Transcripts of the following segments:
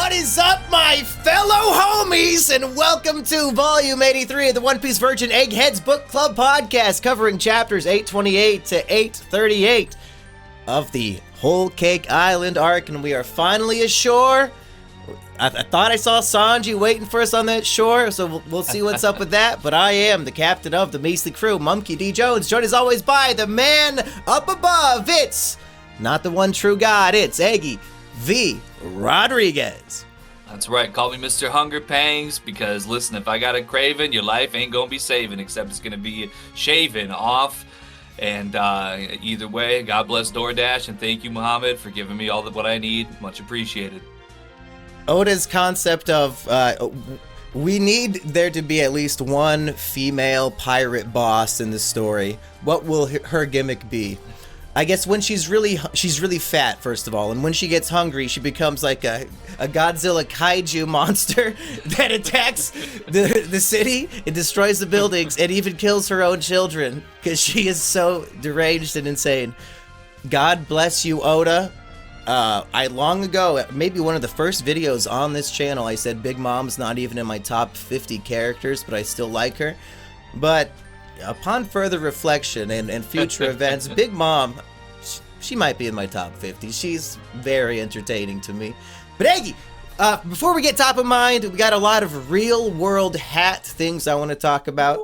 What is up, my fellow homies, and welcome to Volume 83 of the One Piece Virgin Eggheads Book Club podcast, covering chapters 828 to 838 of the Whole Cake Island arc, and we are finally ashore. I thought I saw Sanji waiting for us on that shore, so we'll see what's up with that, but I am the captain of the Measly crew, Monkey D. Jones, joined as always by the man up above. It's not the one true God, it's Eggy V. Rodriguez. That's right, call me Mr. Hunger Pangs, because listen, if I got a craving, your life ain't gonna be saving, except it's gonna be shaven off. And either way, God bless DoorDash, and thank you, Muhammad, for giving me all what I need. Much appreciated. Oda's concept of we need there to be at least one female pirate boss in the story. What will her gimmick be? I guess when she's really fat, first of all, and when she gets hungry, she becomes like a Godzilla kaiju monster that attacks the city, it destroys the buildings, and even kills her own children because she is so deranged and insane. God bless you, Oda. I long ago, maybe one of the first videos on this channel, I said Big Mom's not even in my top 50 characters, but I still like her. But upon further reflection and future events, Big Mom, she might be in my top 50. She's very entertaining to me. But Eggy, before we get top of mind, we got a lot of real world hat things I want to talk about.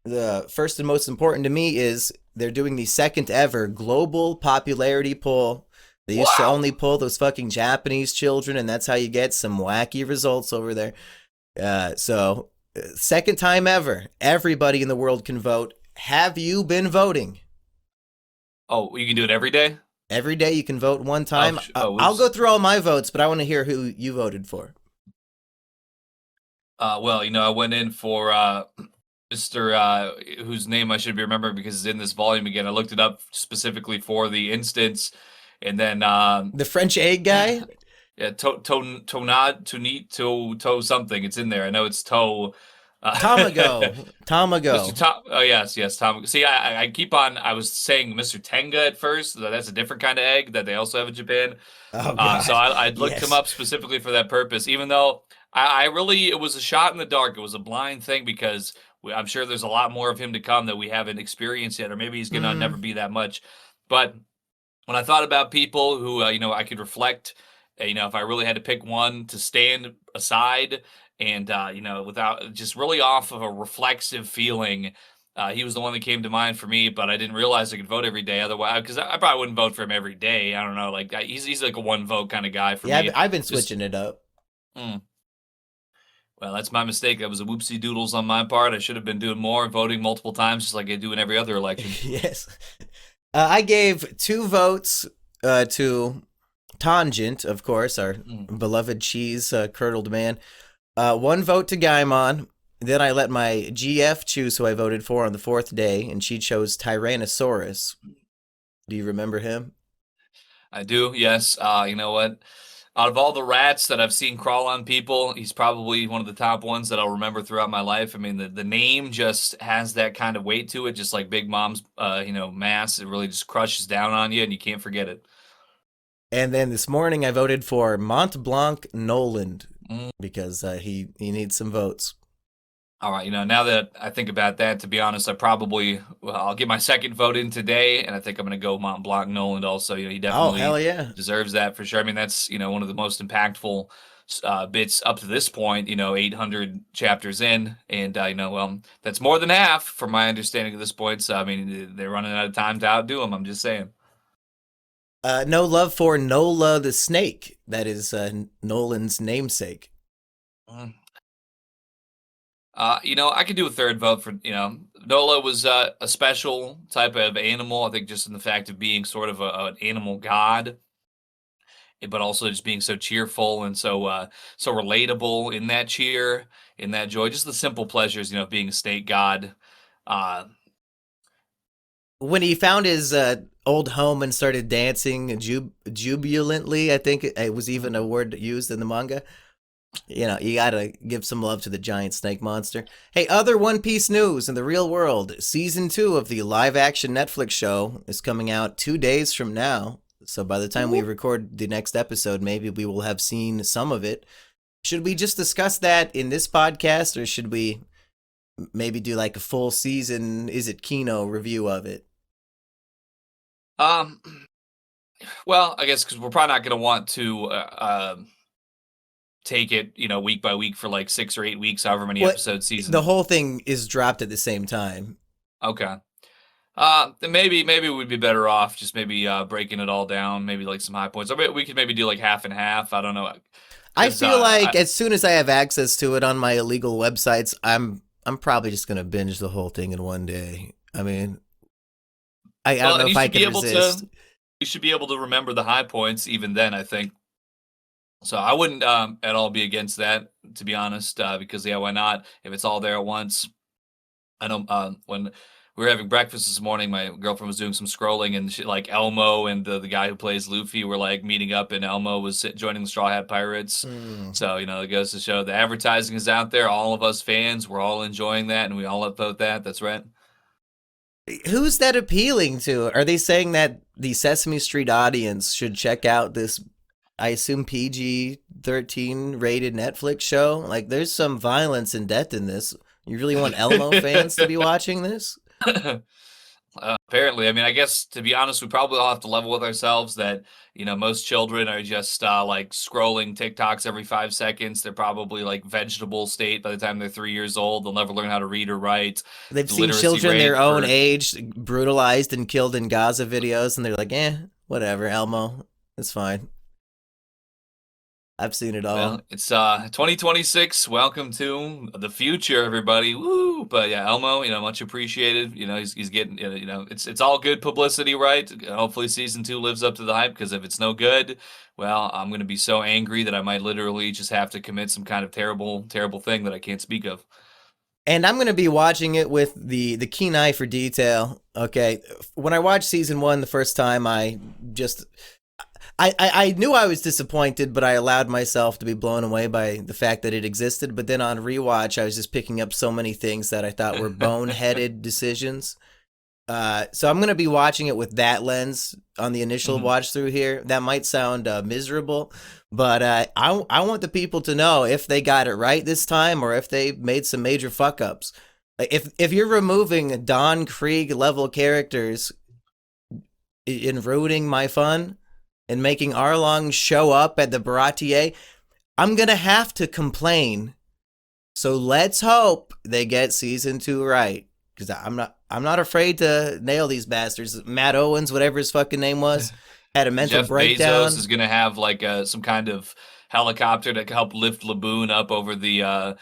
The first and most important to me is they're doing the second ever global popularity poll. They used to only pull those fucking Japanese children, and that's how you get some wacky results over there. So, second time ever, everybody in the world can vote. Have you been voting? Oh, you can do it every day? Every day you can vote one time. I'll go through all my votes, but I want to hear who you voted for. Well, I went in for Mr. Whose name I should be remembering because it's in this volume again. I looked it up specifically for the instance. And then the French egg guy? Yeah, to something. It's in there. I know it's Tamago. Oh yes, Tamago. See, I keep on. I was saying Mr. Tenga at first. That's a different kind of egg that they also have in Japan. Oh, God. So I looked him up specifically for that purpose. Even though it was a shot in the dark. It was a blind thing because I'm sure there's a lot more of him to come that we haven't experienced yet, or maybe he's gonna never be that much. But when I thought about people who, I could reflect, if I really had to pick one to stand aside and, without just really off of a reflexive feeling, he was the one that came to mind for me, but I didn't realize I could vote every day otherwise, because I probably wouldn't vote for him every day. I don't know. Like, he's like a one vote kind of guy for me. Yeah, I've been switching it up. Well, that's my mistake. That was a whoopsie doodles on my part. I should have been doing more, voting multiple times, just like I do in every other election. Yes. I gave 2 votes to Tangent, of course, our beloved cheese curdled man. 1 vote to Gaimon. Then I let my GF choose who I voted for on the 4th day, and she chose Tyrannosaurus. Do you remember him? I do, yes. You know what? Out of all the rats that I've seen crawl on people, he's probably one of the top ones that I'll remember throughout my life. I mean, the name just has that kind of weight to it, just like Big Mom's, mass. It really just crushes down on you, and you can't forget it. And then this morning I voted for Mont Blanc Noland because he needs some votes. All right, now that I think about that, to be honest, I'll get my second vote in today, and I think I'm going to go Mont Blanc Noland also. He definitely hell yeah. deserves that for sure. I mean, that's, one of the most impactful bits up to this point, 800 chapters in, and, that's more than half from my understanding at this point. So, I mean, they're running out of time to outdo him, I'm just saying. No love for Nola the Snake. That is Nolan's namesake. I could do a third vote for, Nola was a special type of animal, I think, just in the fact of being sort of an animal god, but also just being so cheerful and so relatable in that cheer, in that joy, just the simple pleasures, of being a snake god. When he found his old home and started dancing jubilantly, I think it was even a word used in the manga. You gotta give some love to the giant snake monster. Hey, other One Piece news in the real world. Season 2 of the live-action Netflix show is coming out 2 days from now. So by the time we record the next episode, maybe we will have seen some of it. Should we just discuss that in this podcast, or should we maybe do like a full season, is it Kino review of it? Um, well, I guess because we're probably not going to want to take it, week by week for like 6 or 8 weeks, however many What episodes the season. whole thing is dropped at the same time. Okay. Then maybe we'd be better off just maybe breaking it all down, maybe like some high points. Or we could maybe do like half and half. I don't know. I 'Cause, feel like as soon as I have access to it on my illegal websites, I'm probably just gonna binge the whole thing in one day. I mean, I don't know if I can resist. You should be able to remember the high points even then, I think. So I wouldn't at all be against that, to be honest, because yeah, why not? If it's all there at once. I know when we were having breakfast this morning, my girlfriend was doing some scrolling, and like Elmo and the guy who plays Luffy were like meeting up, and Elmo was joining the Straw Hat Pirates. So it goes to show the advertising is out there. All of us fans, we're all enjoying that, and we all upvote that. That's right. Who's that appealing to? Are they saying that the Sesame Street audience should check out this, I assume, PG-13 rated Netflix show? Like, there's some violence and death in this. You really want Elmo fans to be watching this? Apparently, I mean, I guess to be honest, we probably all have to level with ourselves that most children are just like scrolling TikToks every 5 seconds. They're probably like vegetable state by the time they're 3 years old. They'll never learn how to read or write. They've seen children their own age brutalized and killed in Gaza videos, and they're like, whatever, Elmo, it's fine. I've seen it all. Well, it's 2026. Welcome to the future, everybody. Woo! But yeah, Elmo, much appreciated. He's getting, it's all good publicity, right? Hopefully season 2 lives up to the hype, because if it's no good, well, I'm going to be so angry that I might literally just have to commit some kind of terrible, terrible thing that I can't speak of. And I'm going to be watching it with the keen eye for detail. Okay. When I watched season 1 the first time, I knew I was disappointed, but I allowed myself to be blown away by the fact that it existed. But then on rewatch, I was just picking up so many things that I thought were boneheaded decisions. So I'm going to be watching it with that lens on the initial watch through here. That might sound miserable, but I want the people to know if they got it right this time or if they made some major fuck ups. If you're removing Don Krieg level characters and ruining my fun and making Arlong show up at the Baratier, I'm going to have to complain. So let's hope they get season 2 right, because I'm not afraid to nail these bastards. Matt Owens, whatever his fucking name was, had a mental Jeff breakdown. Bezos is going to have like some kind of helicopter to help lift Laboon up over the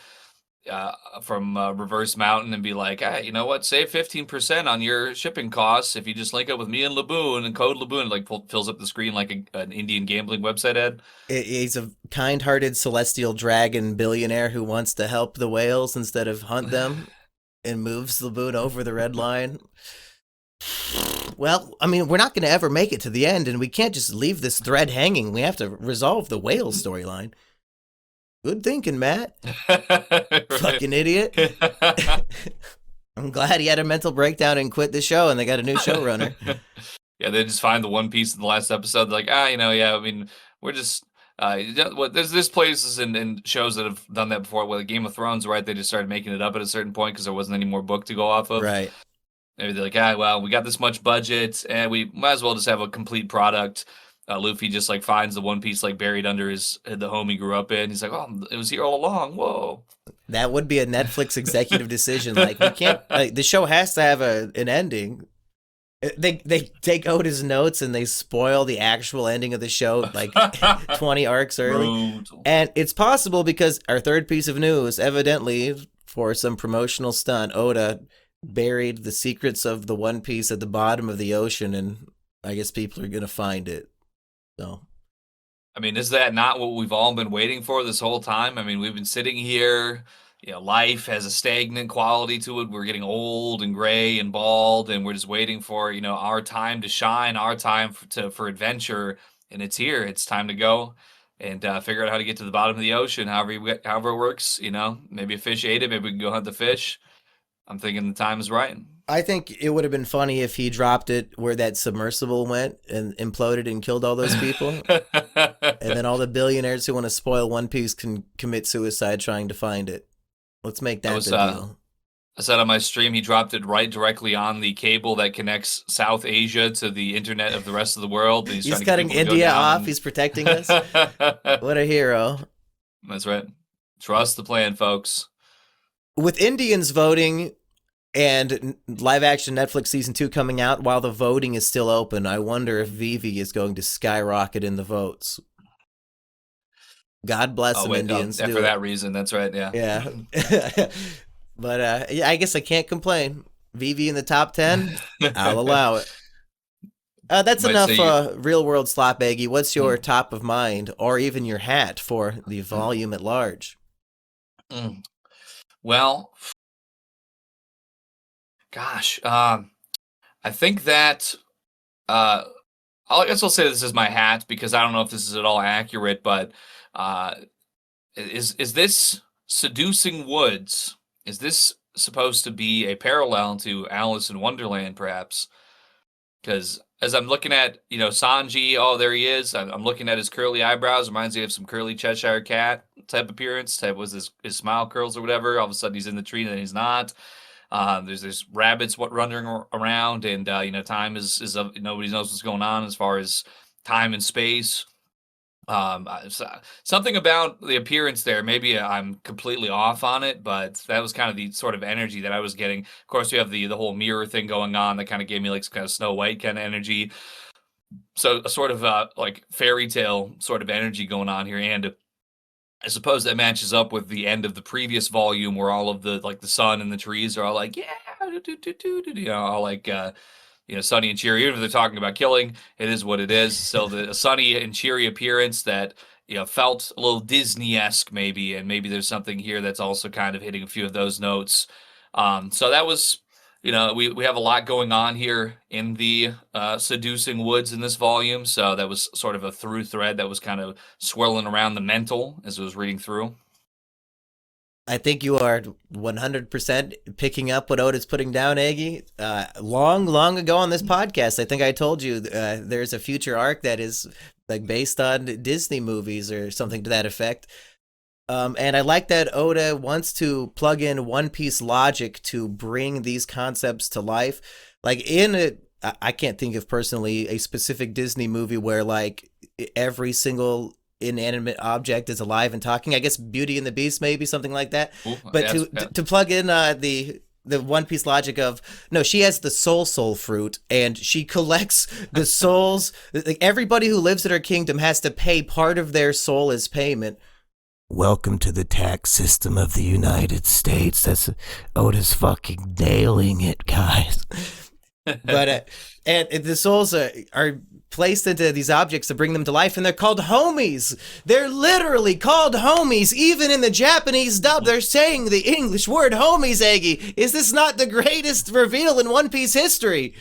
from Reverse Mountain and be like, hey, you know what? Save 15% on your shipping costs if you just link up with me and Laboon and code Laboon. Like fills up the screen like an Indian gambling website ad. He's a kind-hearted celestial dragon billionaire who wants to help the whales instead of hunt them, and moves Laboon over the red line. Well, I mean, we're not going to ever make it to the end, and we can't just leave this thread hanging. We have to resolve the whale storyline. Good thinking, Matt. Fucking idiot. I'm glad he had a mental breakdown and quit the show, and they got a new showrunner. Yeah, they just find the one piece in the last episode. They're like, I mean, we're just there's places and shows that have done that before. With Game of Thrones, right? They just started making it up at a certain point because there wasn't any more book to go off of. Right. Maybe they're like, well, we got this much budget, and we might as well just have a complete product. Luffy just like finds the one piece like buried under the home he grew up in. He's like, oh, it was here all along. Whoa. That would be a Netflix executive decision. Like, we can't. Like, the show has to have an ending. They take Oda's notes and they spoil the actual ending of the show like 20 arcs early. Brutal. And it's possible because our third piece of news, evidently for some promotional stunt, Oda buried the secrets of the One Piece at the bottom of the ocean, and I guess people are gonna find it. So, I mean, is that not what we've all been waiting for this whole time? I mean, we've been sitting here, life has a stagnant quality to it. We're getting old and gray and bald, and we're just waiting for, our time to shine, our time for adventure, and it's here. It's time to go and figure out how to get to the bottom of the ocean, however it works. Maybe a fish ate it, maybe we can go hunt the fish. I'm thinking the time is right. I think it would have been funny if he dropped it where that submersible went and imploded and killed all those people. And then all the billionaires who want to spoil One Piece can commit suicide trying to find it. Let's make I that was the deal. I said on my stream he dropped it right directly on the cable that connects South Asia to the internet of the rest of the world. And he's He's trying to get cutting people to go India down off. and He's protecting us. What a hero. That's right. Trust the plan, folks. With Indians voting and live action Netflix season 2 coming out, while the voting is still open, I wonder if Vivi is going to skyrocket in the votes. God bless them, Indians. Yeah, for that reason, that's right. Yeah. Yeah. But yeah, I guess I can't complain. Vivi in the top 10, I'll allow it. That's enough real world slop, Eggy. What's your top of mind, or even your hat for the volume at large? Well, gosh, I think that I guess I'll say this is my hat because I don't know if this is at all accurate, but is this Seducing Woods? Is this supposed to be a parallel to Alice in Wonderland, perhaps? Because as I'm looking at, Sanji, oh, there he is. I'm looking at his curly eyebrows. Reminds me of some curly Cheshire cat type appearance. Type was his smile curls or whatever. All of a sudden he's in the tree and then he's not. There's rabbits running around, and time is nobody knows what's going on as far as time and space. Something about the appearance there. Maybe I'm completely off on it, but that was kind of the sort of energy that I was getting. Of course, you have the whole mirror thing going on that kind of gave me like kind of Snow White kind of energy. So a sort of like fairy tale sort of energy going on here, and I suppose that matches up with the end of the previous volume where all of the sun and the trees are all like, yeah, all like sunny and cheery. Even if they're talking about killing, it is what it is. So the sunny and cheery appearance that felt a little Disney-esque maybe, and maybe there's something here that's also kind of hitting a few of those notes. So that was, we have a lot going on here in the Seducing Woods in this volume. So that was sort of a through thread that was kind of swirling around the mental as I was reading through. I think you are 100% picking up what Oda's putting down, Aggie. Long ago on this podcast, I think I told you there's a future arc that is like based on Disney movies or something to that effect. And I like that Oda wants to plug in One Piece logic to bring these concepts to life. Like I can't think of personally a specific Disney movie where like every single inanimate object is alive and talking. I guess Beauty and the Beast, maybe something like that. Ooh, but to plug in the One Piece logic of no, she has the soul fruit and she collects the souls. Like everybody who lives in her kingdom has to pay part of their soul as payment. Welcome to the tax system of the United States. That's Oda's fucking nailing it, guys. But and the souls are placed into these objects to bring them to life, and they're called homies. They're literally called homies. Even in the Japanese dub, they're saying the English word homies, Eggy. Is this not the greatest reveal in One Piece history?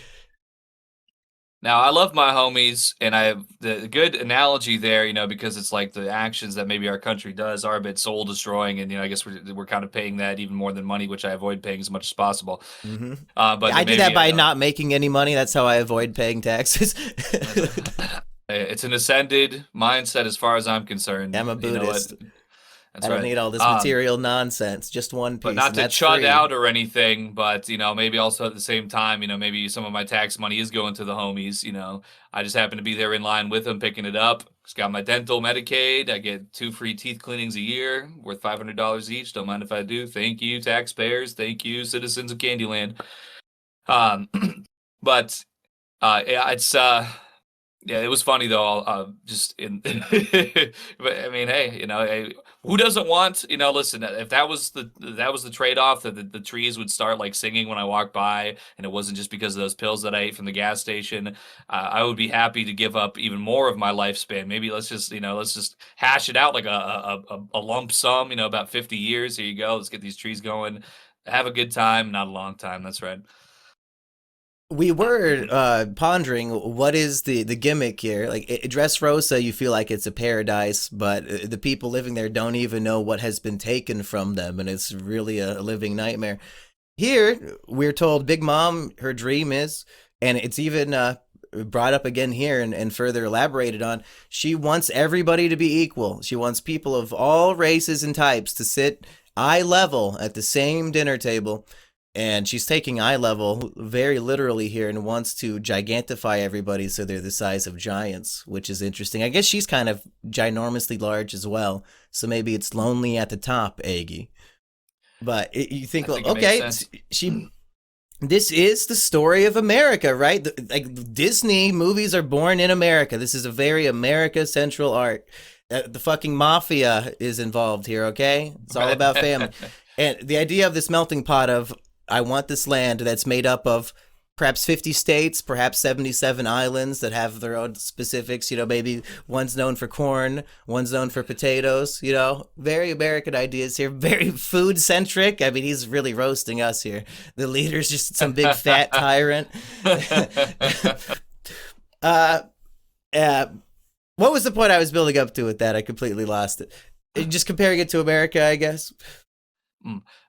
Now, I love my homies, and I have the good analogy there, because it's like the actions that maybe our country does are a bit soul destroying, and I guess we're kind of paying that even more than money, which I avoid paying as much as possible. Mm-hmm. But yeah, I do that by not making any money. That's how I avoid paying taxes. It's an ascended mindset as far as I'm concerned. I'm a Buddhist. I don't need all this material nonsense. Just One Piece. But not to chud out or anything, but maybe also at the same time, maybe some of my tax money is going to the homies. I just happen to be there in line with them, picking it up. Just got my dental Medicaid. I get 2 free teeth cleanings a year, worth $500 each. Don't mind if I do. Thank you, taxpayers. Thank you, citizens of Candyland. But yeah, it's yeah, it was funny though. Just in, but I mean, hey, who doesn't want? Listen, if that was the trade off, that the trees would start like singing when I walked by, and it wasn't just because of those pills that I ate from the gas station, I would be happy to give up even more of my lifespan. Maybe let's just hash it out like a lump sum. About 50 years. Here you go. Let's get these trees going. Have a good time, not a long time. That's right. We were pondering what is the gimmick here. Like Dressrosa, you feel like it's a paradise, but the people living there don't even know what has been taken from them, and it's really a living nightmare. Here, we're told Big Mom, her dream is, and it's even brought up again here and further elaborated on, she wants everybody to be equal. She wants people of all races and types to sit eye level at the same dinner table. And she's taking eye level very literally here and wants to gigantify everybody so they're the size of giants, which is interesting. I guess she's kind of ginormously large as well. So maybe it's lonely at the top, Aggie. But you think, I well, think it makes okay, sense. she this is the story of America, right? Like Disney movies are born in America. This is a very America central art. The fucking mafia is involved here, okay? It's all about family. And the idea of this melting pot of I want this land that's made up of perhaps 50 states, perhaps 77 islands that have their own specifics. Maybe one's known for corn, one's known for potatoes. Very American ideas here, very food centric. I mean, he's really roasting us here. The leader's just some big fat tyrant. uh, uh, what was the point I was building up to with that? I completely lost it. Just comparing it to America, I guess.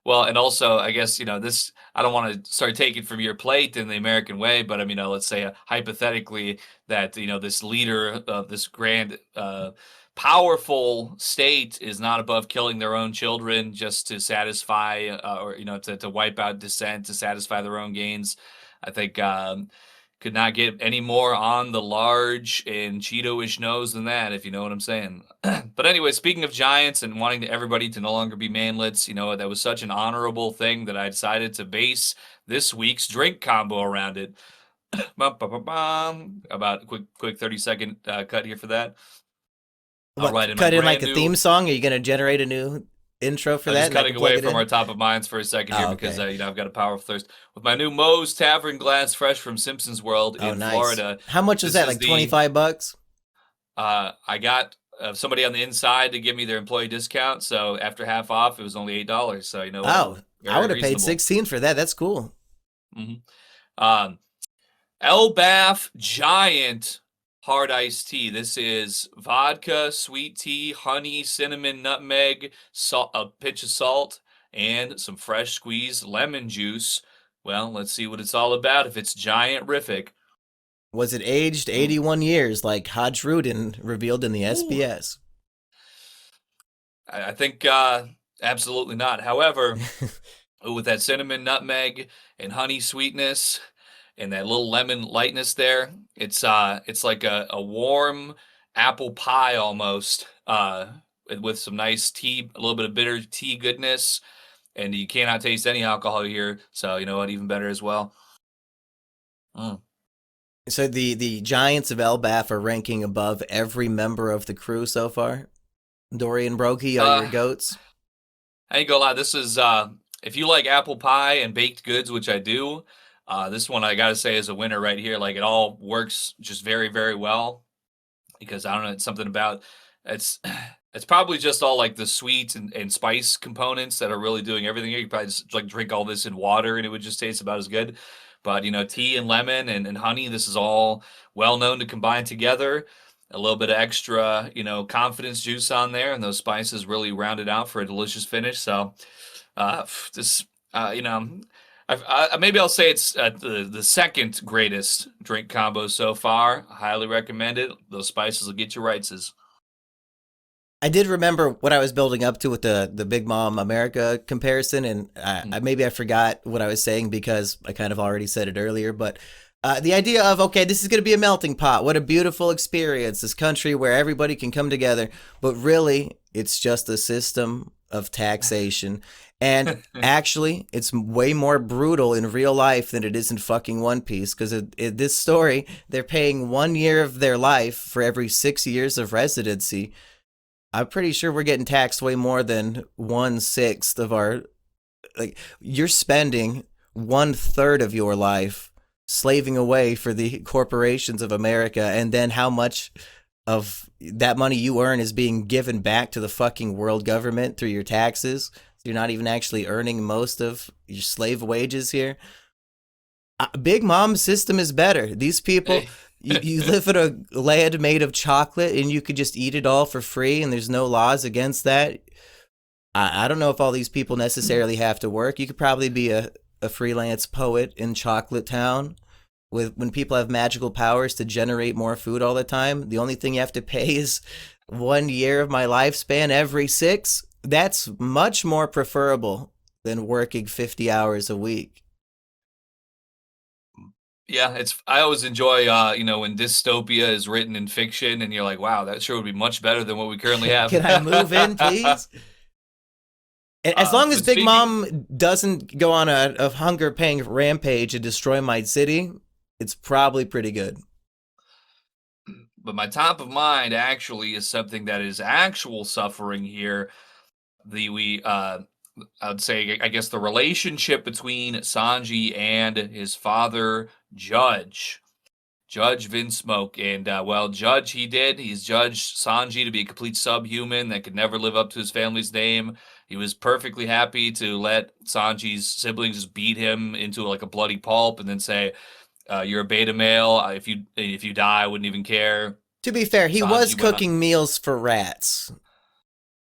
Well, and also, I guess, this, I don't want to start taking from your plate in the American way, but I mean, let's say hypothetically that, this leader of this grand, powerful state is not above killing their own children just to satisfy, or, to wipe out dissent, to satisfy their own gains. I think, could not get any more on the large and Cheeto-ish nose than that, if you know what I'm saying. But anyway, speaking of giants and wanting everybody to no longer be manlets, that was such an honorable thing that I decided to base this week's drink combo around it. About a quick 30-second cut here for that. All right, cut in like a theme song? Are you going to generate a new intro for that? Just cutting away from our top of minds for a second here because I've got a powerful thirst with my new Moe's Tavern glass, fresh from Simpsons World in Florida. How much was that? Like $25? I got somebody on the inside to give me their employee discount, so after half off, it was only $8. So I would have paid $16 for that. That's cool. Mm-hmm. Elbaf Giant hard iced tea. This is vodka, sweet tea, honey, cinnamon, nutmeg, salt, a pinch of salt, and some fresh squeezed lemon juice. Well, let's see what it's all about if it's giant-rific. Was it aged 81 years like Hodge Rudin revealed in the SBS? I think absolutely not. However, with that cinnamon, nutmeg, and honey sweetness, and that little lemon lightness there, it's like a warm apple pie almost, with some nice tea, a little bit of bitter tea goodness, and you cannot taste any alcohol here. So you know what, even better as well. So the Giants of Elbaf are ranking above every member of the crew so far. Dorian Brokey are your goats. I ain't gonna lie, this is if you like apple pie and baked goods, which I do. This one I gotta say is a winner right here. Like it all works just very, very well because I don't know, it's something about it's probably just all like the sweet and spice components that are really doing everything. You could probably just like drink all this in water and it would just taste about as good. But tea and lemon and honey, this is all well known to combine together. A little bit of extra, confidence juice on there, and those spices really round it out for a delicious finish. So, this, maybe I'll say it's the second greatest drink combo so far. I highly recommend it. Those spices will get you rightses. I did remember what I was building up to with the Big Mom America comparison, and maybe I forgot what I was saying because I kind of already said it earlier, but the idea of, okay, this is going to be a melting pot. What a beautiful experience, this country where everybody can come together, but really, it's just a system of taxation. And actually, it's way more brutal in real life than it is in fucking One Piece, because in this story, they're paying 1 year of their life for every 6 years of residency. I'm pretty sure we're getting taxed way more than 1/6 of our, like, you're spending 1/3 of your life slaving away for the corporations of America, and then how much of that money you earn is being given back to the fucking world government through your taxes. So you're not even actually earning most of your slave wages here. Big Mom's system is better. These people, you live in a land made of chocolate and you could just eat it all for free and there's no laws against that. I don't know if all these people necessarily have to work. You could probably be a a freelance poet in Chocolate Town. With when people have magical powers to generate more food all the time, the only thing you have to pay is 1 year of my lifespan every 6. That's much more preferable than working 50 hours a week. Yeah, I always enjoy when dystopia is written in fiction and you're like, wow, that sure would be much better than what we currently have. Can I move in, please? As long as But Big speaking, Mom doesn't go on a hunger paying rampage and destroy my city, it's probably pretty good. but my top of mind actually is something that is actual suffering here. The we I would say, I guess, the relationship between Sanji and his father, Judge Vinsmoke. And, well, Judge, he's judged Sanji to be a complete subhuman that could never live up to his family's name. He was perfectly happy to let Sanji's siblings just beat him into like a bloody pulp and then say, "You're a beta male. If you die, I wouldn't even care." To be fair, he was Sanji went on. cooking meals for rats.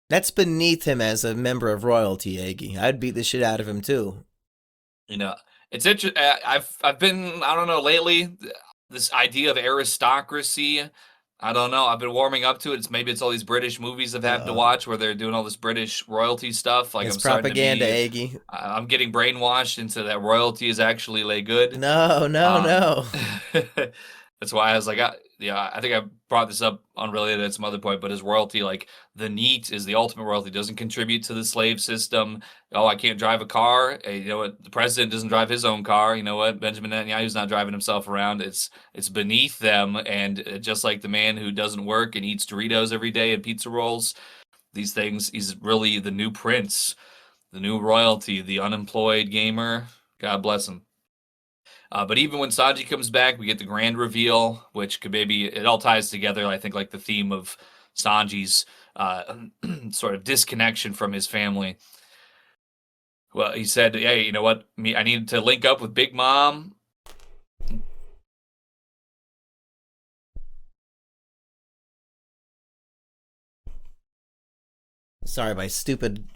That's beneath him as a member of royalty, Aggie. I'd beat the shit out of him too. You know, it's interesting. I've been, I don't know, lately, this idea of aristocracy. I don't know. I've been warming up to it. It's all these British movies I've had to Uh-oh. watch where they're doing all this British royalty stuff. Like It's I'm starting to propaganda, be, Aggie. I'm getting brainwashed into that royalty is actually like good. No, no, Um, no. that's why I was like, yeah, I think I brought this up unrelated at some other point, but his royalty, like the NEET is the ultimate royalty, doesn't contribute to the slave system. Oh, I can't drive a car. Hey, you know what? The president doesn't drive his own car. You know what? Benjamin Netanyahu's not driving himself around. It's beneath them, and just like the man who doesn't work and eats Doritos every day and pizza rolls, these things, he's really the new prince, the new royalty, the unemployed gamer. God bless him. But even when Sanji comes back, we get the grand reveal, which could maybe it all ties together. I think like the theme of Sanji's sort of disconnection from his family. Well, he said, "Hey, you know what? I need to link up with Big Mom." Sorry, my stupid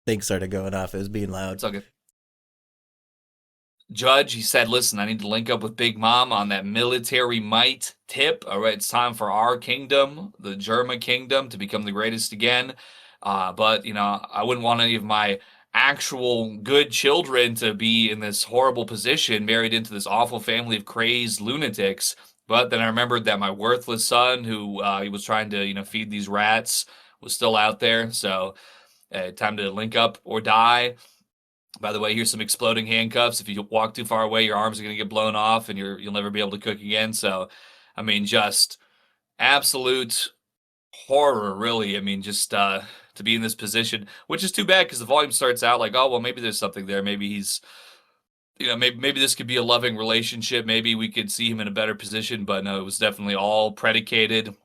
thing started going off. It was being loud. It's okay. Judge, he said, "Listen, I need to link up with Big Mom on that military might tip. All right, it's time for our kingdom, the Germa kingdom, to become the greatest again. But I wouldn't want any of my actual good children to be in this horrible position, married into this awful family of crazed lunatics." But then I remembered that my worthless son, who he was trying to, feed these rats, was still out there. So, time to link up or die. By the way, here's some exploding handcuffs. If you walk too far away, your arms are going to get blown off and you'll never be able to cook again. So, I mean, just absolute horror, really. I mean, just to be in this position, which is too bad because the volume starts out like, oh, well, maybe there's something there. Maybe he's, maybe this could be a loving relationship. Maybe we could see him in a better position. But no, it was definitely all predicated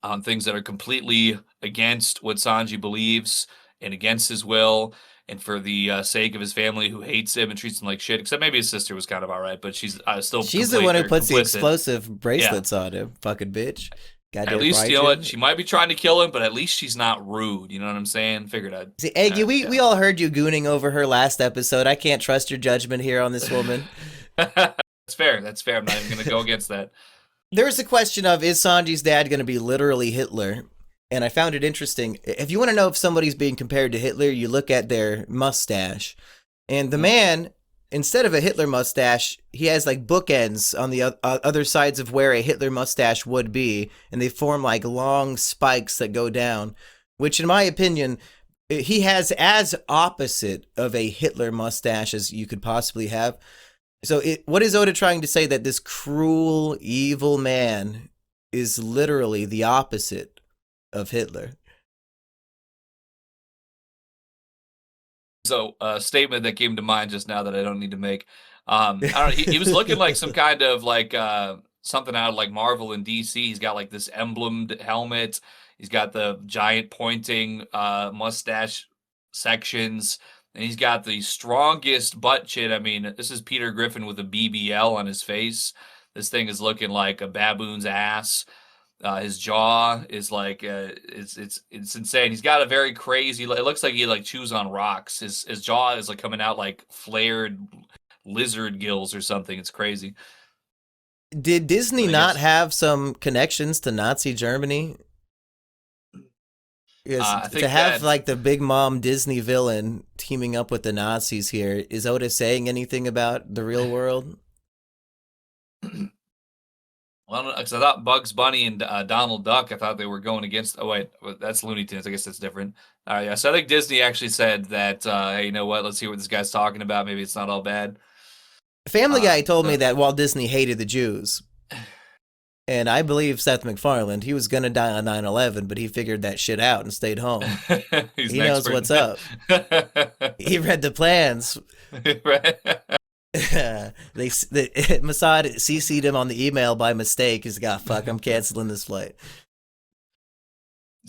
on things that are completely against what Sanji believes and against his will, and for the sake of his family who hates him and treats him like shit. Except maybe his sister was kind of all right, but she's still She's the one who puts the complicit. explosive Yeah. bracelets on him. Fucking bitch. At Goddamn least, you know Raijin. what? She might be trying to kill him, but at least she's not rude. You know what I'm saying? Figured I'd. See, Aggie, we, Yeah. we all heard you gooning over her last episode. I can't trust your judgment here on this woman. That's fair. That's fair. I'm not even going to go against that. There's a question of, is Sanji's dad going to be literally Hitler? And I found it interesting. If you want to know if somebody's being compared to Hitler, you look at their mustache. And the man, instead of a Hitler mustache, he has like bookends on the other sides of where a Hitler mustache would be. And they form like long spikes that go down, which in my opinion, he has as opposite of a Hitler mustache as you could possibly have. So what is Oda trying to say? That this cruel, evil man is literally the opposite of Hitler? So a statement that came to mind just now that I don't need to make. I don't know. He was looking like some kind of like something out of like Marvel and DC. He's got like this emblemed helmet. He's got the giant pointing mustache sections, and he's got the strongest butt chin. I mean, this is Peter Griffin with a BBL on his face. This thing is looking like a baboon's ass. His jaw is like it's insane. He's got a very crazy. It looks like he like chews on rocks. His jaw is like coming out like flared lizard gills or something. It's crazy. Did Disney But I not guess have some connections to Nazi Germany? Because I to think have that like the big mom Disney villain teaming up with the Nazis here, is Otis saying anything about the real world? well, because I thought Bugs Bunny and Donald Duck, I thought they were going against. Oh wait, that's Looney Tunes. I guess that's different. Yeah, so I think Disney actually said that. Hey, you know what? Let's see what this guy's talking about. Maybe it's not all bad. Family Guy told me So that Walt Disney hated the Jews. And I believe Seth MacFarlane, he was going to die on 9/11, but he figured that shit out and stayed home. he's He an knows expert. what's up. He read the plans. Right? Mossad CC'd him on the email by mistake. He's like, fuck, I'm canceling this flight.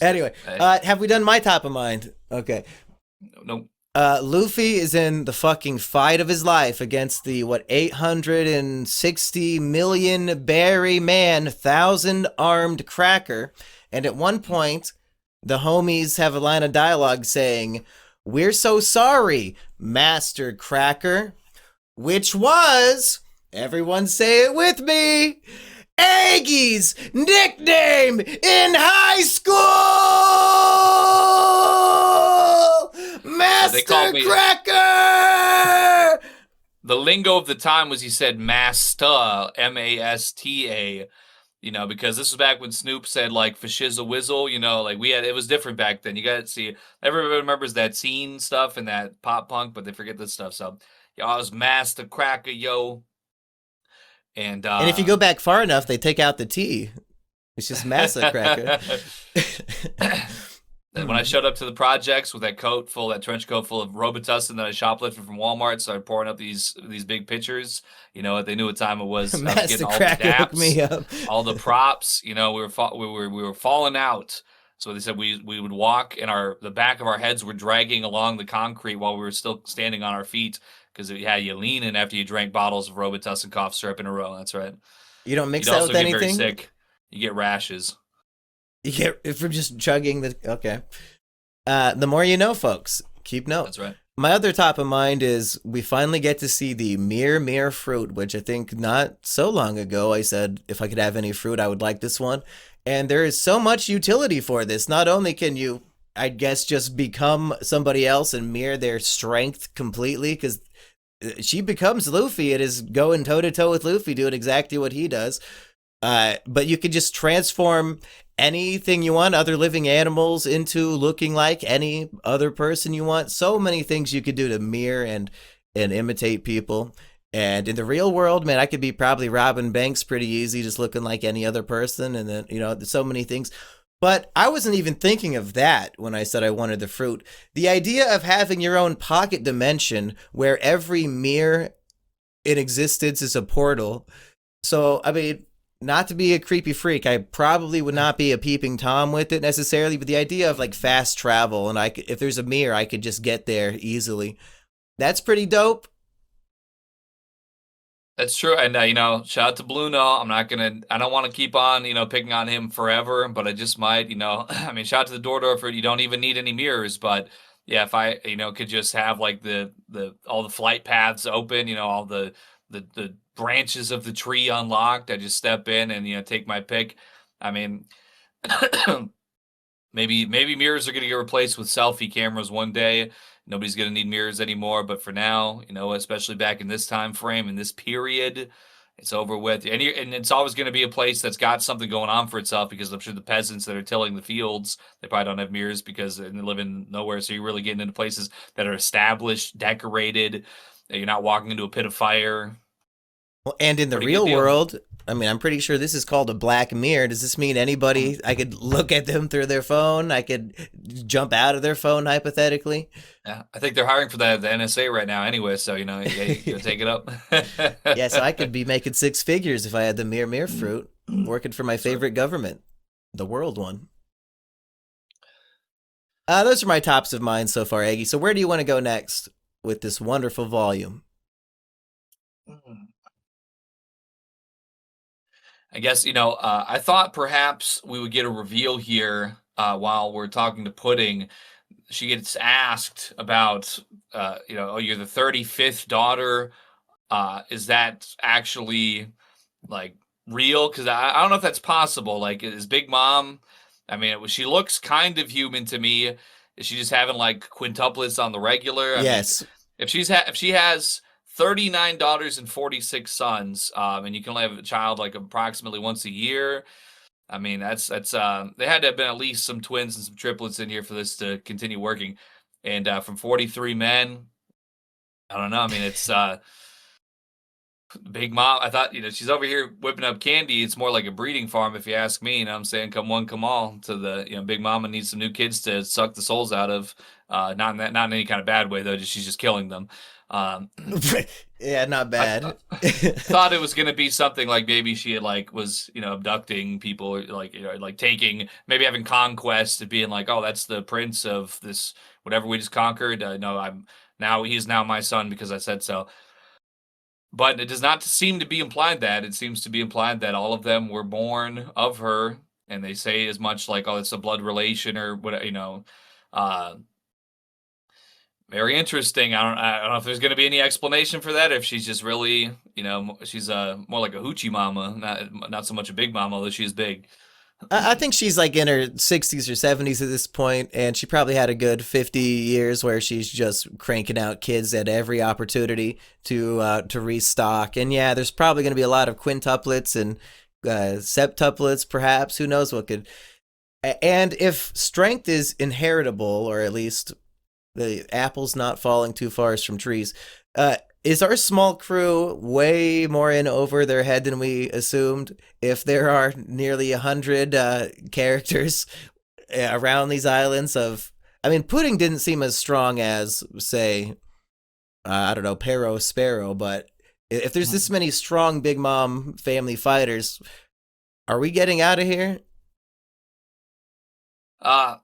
Anyway, have we done my top of mind? Okay. Nope. Luffy is in the fucking fight of his life against the 860 million berry man 1,000 armed cracker, and at one point the homies have a line of dialogue saying, "We're so sorry, Master Cracker," which was, everyone say it with me, Aggie's nickname in high school! Master Cracker! The lingo of the time was he said Masta, Masta, you know, because this was back when Snoop said like fashiza whizzle, you know, like it was different back then. You got to see, everybody remembers that scene stuff and that pop punk, but they forget this stuff. So, y'all was Master Cracker, yo. And if you go back far enough, they take out the T. It's just Master Cracker. When I showed up to the projects with that trench coat full of Robitussin that I shoplifted from Walmart, started pouring up these big pictures. You know, they knew what time it was. I was getting all the daps, me up. all the props. You know, we were falling out. So they said we would walk, and the back of our heads were dragging along the concrete while we were still standing on our feet because you leaning after you drank bottles of Robitussin cough syrup in a row. That's right. You don't mix You'd that also with get anything? very sick. You get rashes. You get from just chugging the. Okay. The more you know, folks. Keep note. That's right. My other top of mind is we finally get to see the Mir fruit, which I think not so long ago I said if I could have any fruit, I would like this one. And there is so much utility for this. Not only can you, I guess, just become somebody else and mirror their strength completely, because she becomes Luffy. It is going toe to toe with Luffy, doing exactly what he does. But you could just transform anything you want, other living animals, into looking like any other person you want. So many things you could do to mirror and imitate people. And in the real world, man, I could be probably robbing banks pretty easy, just looking like any other person. And then, there's so many things. But I wasn't even thinking of that when I said I wanted the fruit. The idea of having your own pocket dimension where every mirror in existence is a portal. So, I mean, not to be a creepy freak, I probably would not be a peeping Tom with it necessarily, but the idea of like fast travel and if there's a mirror, I could just get there easily. That's pretty dope. That's true. And, shout out to Blue No. I don't want to keep on, picking on him forever, but I just might, I mean, shout out to the Door for, you don't even need any mirrors, but yeah, if I, could just have like all the flight paths open, all the branches of the tree unlocked, I just step in and, take my pick. I mean, maybe mirrors are going to get replaced with selfie cameras one day. Nobody's going to need mirrors anymore. But for now, especially back in this time frame, in this period, it's over with. And it's always going to be a place that's got something going on for itself, because I'm sure the peasants that are tilling the fields, they probably don't have mirrors because they live in nowhere. So you're really getting into places that are established, decorated. You're not walking into a pit of fire. Well, and in the real world, I mean, I'm pretty sure this is called a black mirror. Does this mean anybody, I could look at them through their phone? I could jump out of their phone, hypothetically? Yeah, I think they're hiring for the NSA right now anyway, so, you take it up. Yeah, so I could be making six figures if I had the mirror fruit, working for my favorite government, the world one. Those are my tops of mind so far, Aggie. So where do you want to go next with this wonderful volume? I guess, I thought perhaps we would get a reveal here while we're talking to Pudding. She gets asked about, oh, you're the 35th daughter. Is that actually like real? Because I don't know if that's possible. Like, is Big Mom? I mean, she looks kind of human to me. Is she just having like quintuplets on the regular? I mean, Yes. if she has 39 daughters and 46 sons, and you can only have a child like approximately once a year. I mean, that's they had to have been at least some twins and some triplets in here for this to continue working. And from 43 men, I don't know. I mean, it's Big Mom. I thought, she's over here whipping up candy. It's more like a breeding farm, if you ask me. You know what I'm saying? Come one, come all to the, Big Mama needs some new kids to suck the souls out of. Not in any kind of bad way, though. She's just killing them. Um, Yeah, not bad. thought it was going to be something like maybe she had was abducting people, or like taking, maybe having conquest and being like, oh, that's the prince of this whatever we just conquered. No, he's now my son because I said so. But it does not seem to be implied that. It seems to be implied that all of them were born of her, and they say as much like, oh, it's a blood relation or what, uh very interesting. I don't know if there's going to be any explanation for that, or if she's just really, she's more like a hoochie mama, not so much a big mama, although she's big. I think she's like in her 60s or 70s at this point, and she probably had a good 50 years where she's just cranking out kids at every opportunity to restock. And yeah, there's probably going to be a lot of quintuplets and septuplets, perhaps. Who knows what could. And if strength is inheritable, or at least the apples not falling too far from trees, is our small crew way more in over their head than we assumed? If there are nearly 100 characters around these islands I mean, Pudding didn't seem as strong as, say, I don't know, Pero Sparrow, but if there's this many strong Big Mom family fighters, are we getting out of here? Uh,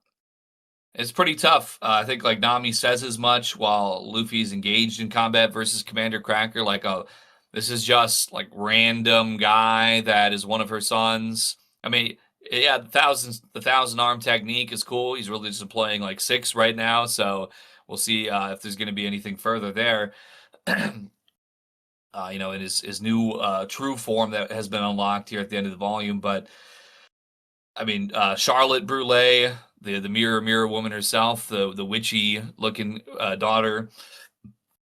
It's pretty tough. I think like Nami says as much while Luffy's engaged in combat versus Commander Cracker. Like, oh, this is just like random guy that is one of her sons. I mean, yeah, the thousand arm technique is cool. He's really just playing like 6 right now, so we'll see if there's going to be anything further there. In his new true form that has been unlocked here at the end of the volume, but. I mean, Charlotte Brule, the mirror woman herself, the witchy looking daughter,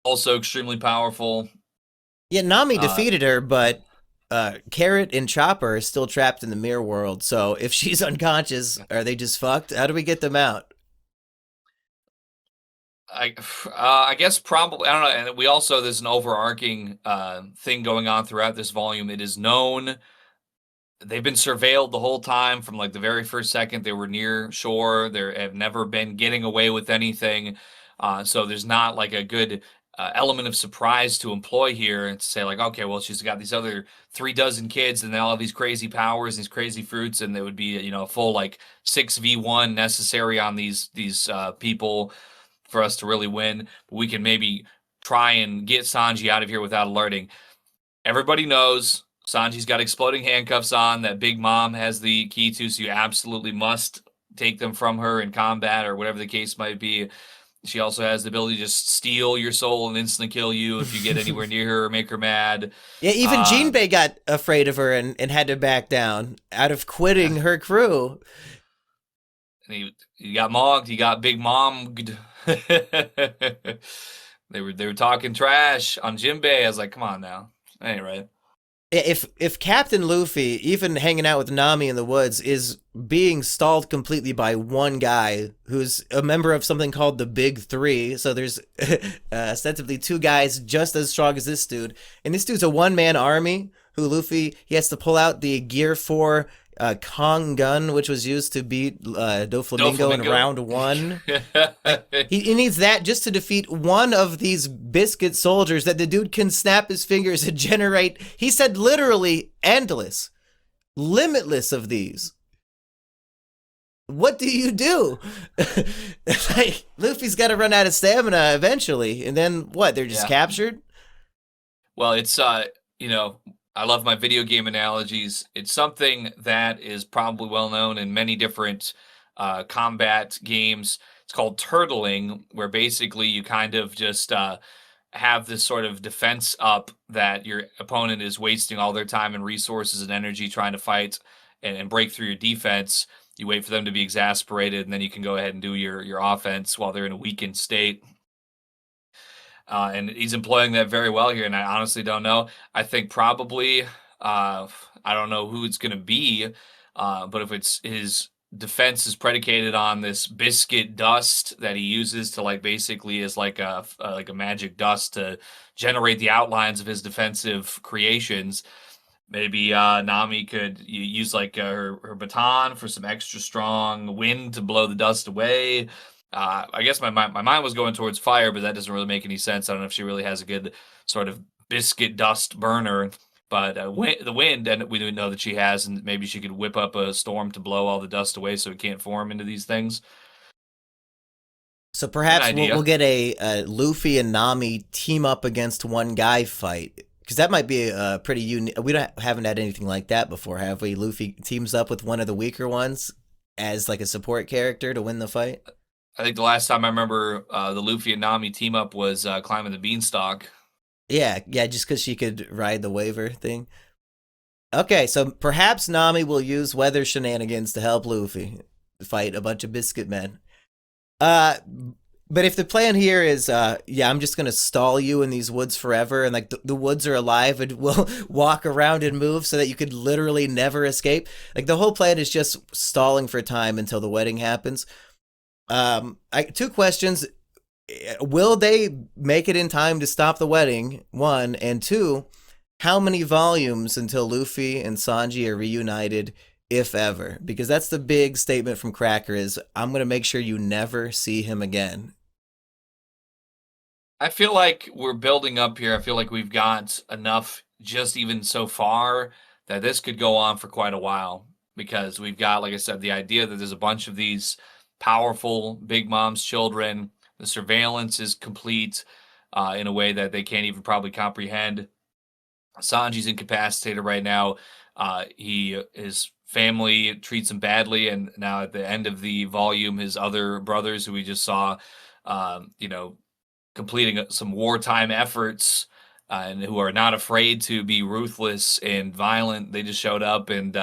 also extremely powerful. Yeah, Nami defeated her, but Carrot and Chopper are still trapped in the mirror world. So if she's unconscious, are they just fucked? How do we get them out? I guess probably, I don't know. And we also, there's an overarching thing going on throughout this volume. It is known they've been surveilled the whole time from like the very first second they were near shore. They have never been getting away with anything. So there's not like a good element of surprise to employ here and to say like, okay, well, she's got these other 36 kids and they all have these crazy powers, these crazy fruits, and they would be, a full like 6v1 necessary on these people for us to really win. But we can maybe try and get Sanji out of here without alerting. Everybody knows Sanji's got exploding handcuffs on that Big Mom has the key to, so you absolutely must take them from her in combat or whatever the case might be. She also has the ability to just steal your soul and instantly kill you if you get anywhere near her or make her mad. Yeah, even Jinbei got afraid of her and had to back down out of quitting her crew. And he got mogged. He got Big Mom. They were talking trash on Jimbe. I was like, come on now. That ain't right. If Captain Luffy, even hanging out with Nami in the woods, is being stalled completely by one guy who's a member of something called the Big Three, so there's ostensibly 2 guys just as strong as this dude, and this dude's a one-man army who he has to pull out the Gear 4 Kong gun, which was used to beat Doflamingo in round 1. He needs that just to defeat one of these biscuit soldiers that the dude can snap his fingers and generate, he said literally endless, limitless of these. What do you do? Like, Luffy's got to run out of stamina eventually, and then what? They're just captured? Well, it's I love my video game analogies. It's something that is probably well known in many different combat games. It's called turtling, where basically you kind of just have this sort of defense up that your opponent is wasting all their time and resources and energy trying to fight and break through your defense. You wait for them to be exasperated, and then you can go ahead and do your offense while they're in a weakened state. And he's employing that very well here. And I honestly don't know. I think probably I don't know who it's going to be, but if it's his defense is predicated on this biscuit dust that he uses to like basically is like a magic dust to generate the outlines of his defensive creations. Maybe Nami could use like her baton for some extra strong wind to blow the dust away. I guess my mind was going towards fire, but that doesn't really make any sense. I don't know if she really has a good sort of biscuit dust burner. But the wind, and we didn't know that she has, and maybe she could whip up a storm to blow all the dust away so it can't form into these things. So An perhaps we'll idea. get a Luffy and Nami team up against one guy fight. Because that might be a pretty unique. We haven't had anything like that before, have we? Luffy teams up with one of the weaker ones as like a support character to win the fight. I think the last time I remember the Luffy and Nami team up was climbing the beanstalk. Yeah, yeah, just because she could ride the waver thing. Okay, so perhaps Nami will use weather shenanigans to help Luffy fight a bunch of biscuit men. Uh, but if the plan here is, yeah, I'm just gonna stall you in these woods forever, and like the woods are alive and will walk around and move so that you could literally never escape. Like the whole plan is just stalling for time until the wedding happens. Two questions: will they make it in time to stop the wedding? One, and two, how many volumes until Luffy and Sanji are reunited, if ever? Because that's the big statement from Cracker is I'm gonna make sure you never see him again. I feel like we're building up here. I feel like we've got enough just even so far that this could go on for quite a while because we've got, like I said, the idea that there's a bunch of these powerful Big Mom's children. The surveillance is complete in a way that they can't even probably comprehend. Sanji's incapacitated right now. His family treats him badly, and now at the end of the volume, his other brothers, who we just saw, you know, completing some wartime efforts and who are not afraid to be ruthless and violent. They just showed up, and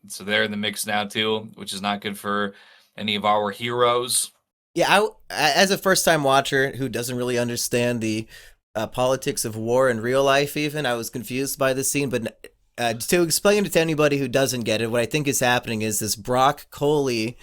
so they're in the mix now too, which is not good for any of our heroes. Yeah, as a first time watcher who doesn't really understand the politics of war in real life, even I was confused by this scene. But to explain it to anybody who doesn't get it, what I think is happening is this Brock Coley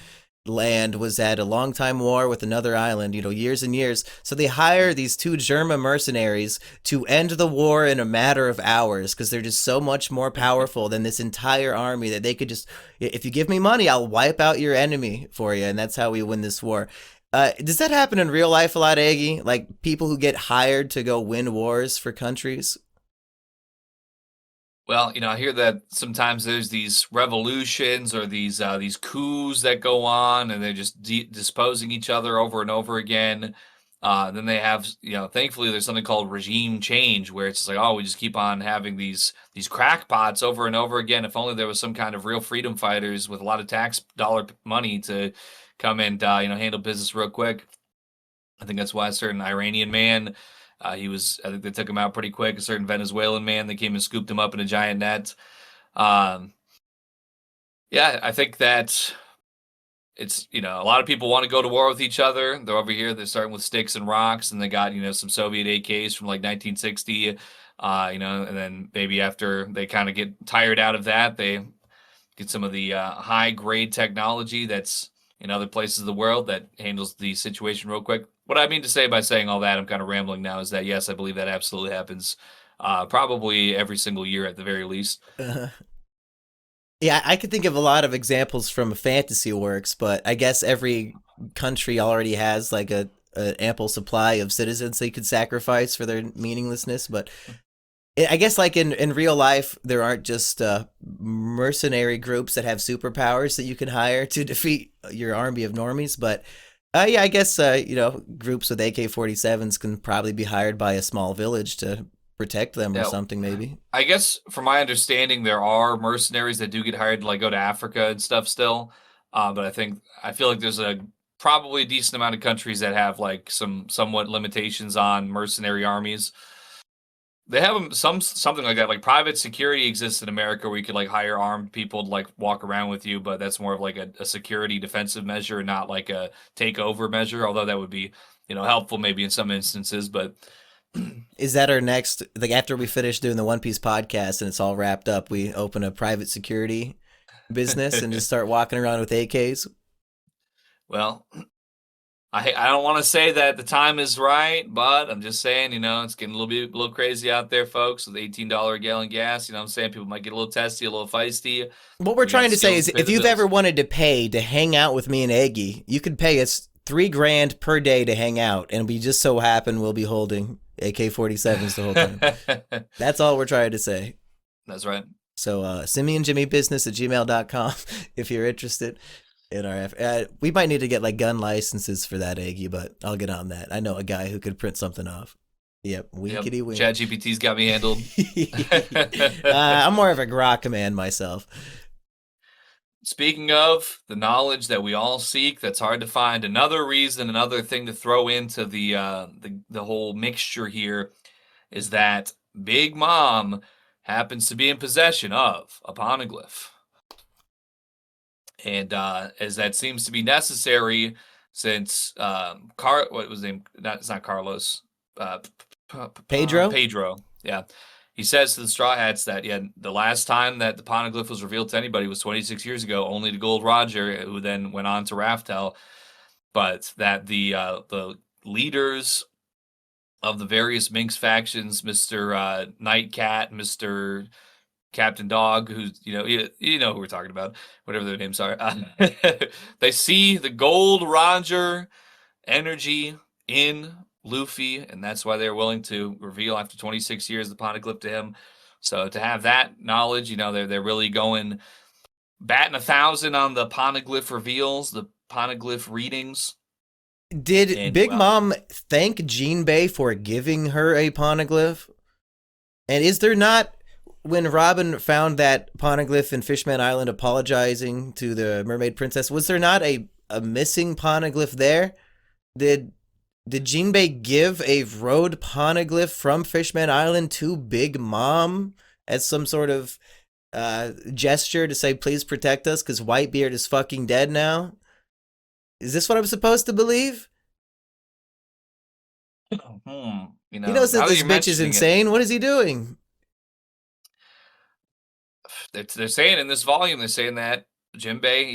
land was at a long time war with another island, years and years. So they hire these two German mercenaries to end the war in a matter of hours because they're just so much more powerful than this entire army that they could just, if you give me money, I'll wipe out your enemy for you. And that's how we win this war. Does that happen in real life a lot, Aggie? Like people who get hired to go win wars for countries? Well, I hear that sometimes there's these revolutions or these coups that go on, and they're just disposing each other over and over again. Then they have, thankfully, there's something called regime change, where it's just like, oh, we just keep on having these crackpots over and over again. If only there was some kind of real freedom fighters with a lot of tax dollar money to come and handle business real quick. I think that's why a certain Iranian man, I think they took him out pretty quick. A certain Venezuelan man, they came and scooped him up in a giant net. Um, yeah, I think that it's, a lot of people want to go to war with each other. They're over here, they're starting with sticks and rocks, and they got, some Soviet AKs from like 1960, and then maybe after they kind of get tired out of that, they get some of the high grade technology that's in other places of the world that handles the situation real quick. What I mean to say by saying all that, I'm kind of rambling now, is that yes, I believe that absolutely happens, probably every single year at the very least. Uh, yeah, I could think of a lot of examples from fantasy works, but I guess every country already has like a ample supply of citizens they could sacrifice for their meaninglessness. But I guess like in real life, there aren't just mercenary groups that have superpowers that you can hire to defeat your army of normies. But yeah, I guess groups with AK-47s can probably be hired by a small village to protect them or Yeah, something, maybe. I guess from my understanding, there are mercenaries that do get hired to like go to Africa and stuff still. But I feel like there's a probably a decent amount of countries that have like some somewhat limitations on mercenary armies. They have something like that. Like private security exists in America where you could like hire armed people to like walk around with you, but that's more of like a security defensive measure, not like a takeover measure. Although that would be, helpful maybe in some instances. But Is that our next, like after we finish doing the One Piece podcast and it's all wrapped up, we open a private security business and just start walking around with AKs? well, I don't want to say that the time is right, but I'm just saying, it's getting a little crazy out there, folks, with $18 a gallon gas. You know what I'm saying? People might get a little testy, a little feisty. What we're We got trying to say skills is to pay if the you've bills. ever wanted to pay to hang out with me and Eggy, you could pay us $3,000 per day to hang out, and we just so happen we'll be holding AK-47s the whole time. That's all we're trying to say. That's right. So SimeonJimmyBusiness@gmail.com if you're interested in our we might need to get like gun licenses for that, Eggy, but I'll get on that. I know a guy who could print something off. Yep, winkety wink. ChatGPT's got me handled. I'm more of a grok man myself. Speaking of the knowledge that we all seek, that's hard to find. Another reason, another thing to throw into the whole mixture here is that Big Mom happens to be in possession of a poneglyph. And as that seems to be necessary, since what was his name? It's not Carlos. Pedro? Pedro. Yeah. He says to the Straw Hats that the last time that the poneglyph was revealed to anybody was 26 years ago, only to Gold Roger, who then went on to Raftel. But that the leaders of the various Minx factions, Mr. Nightcat, Mr. Captain Dog, who's you know who we're talking about, whatever their names are. They see the Gold Roger energy in Luffy, and that's why they're willing to reveal after 26 years the poneglyph to him. So to have that knowledge, they're really going batting 1,000 on the poneglyph reveals, the poneglyph readings. Did Big Mom thank Jinbe for giving her a poneglyph? And is there not, when Robin found that poneglyph in Fishman Island apologizing to the mermaid princess, was there not a missing poneglyph there? Did Jinbe give a road poneglyph from Fishman Island to Big Mom as some sort of gesture to say, please protect us because Whitebeard is fucking dead now? Is this what I'm supposed to believe? He knows that this bitch is insane. What is he doing? They're saying in this volume, they're saying that Jimbe,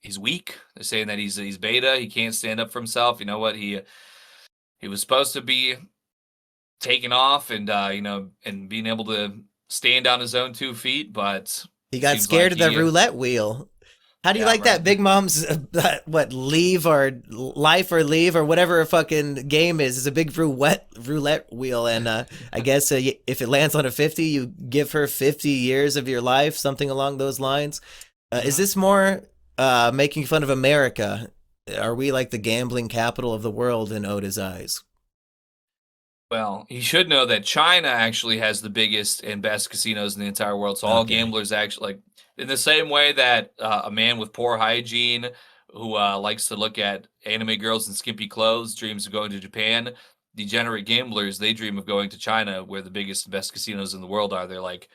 he's weak. They're saying that he's beta. He can't stand up for himself. You know what? He was supposed to be taken off and and being able to stand on his own 2 feet, but he got scared of the roulette wheel. How do you like that? Big Mom's leave or life or leave or whatever a fucking game is. It's a big roulette wheel, and I guess if it lands on a 50, you give her 50 years of your life, something along those lines. Is this more making fun of America? Are we like the gambling capital of the world in Oda's eyes? Well, he should know that China actually has the biggest and best casinos in the entire world. So all gamblers actually, like, in the same way that a man with poor hygiene who likes to look at anime girls in skimpy clothes dreams of going to Japan, degenerate gamblers, they dream of going to China where the biggest and best casinos in the world are. They're like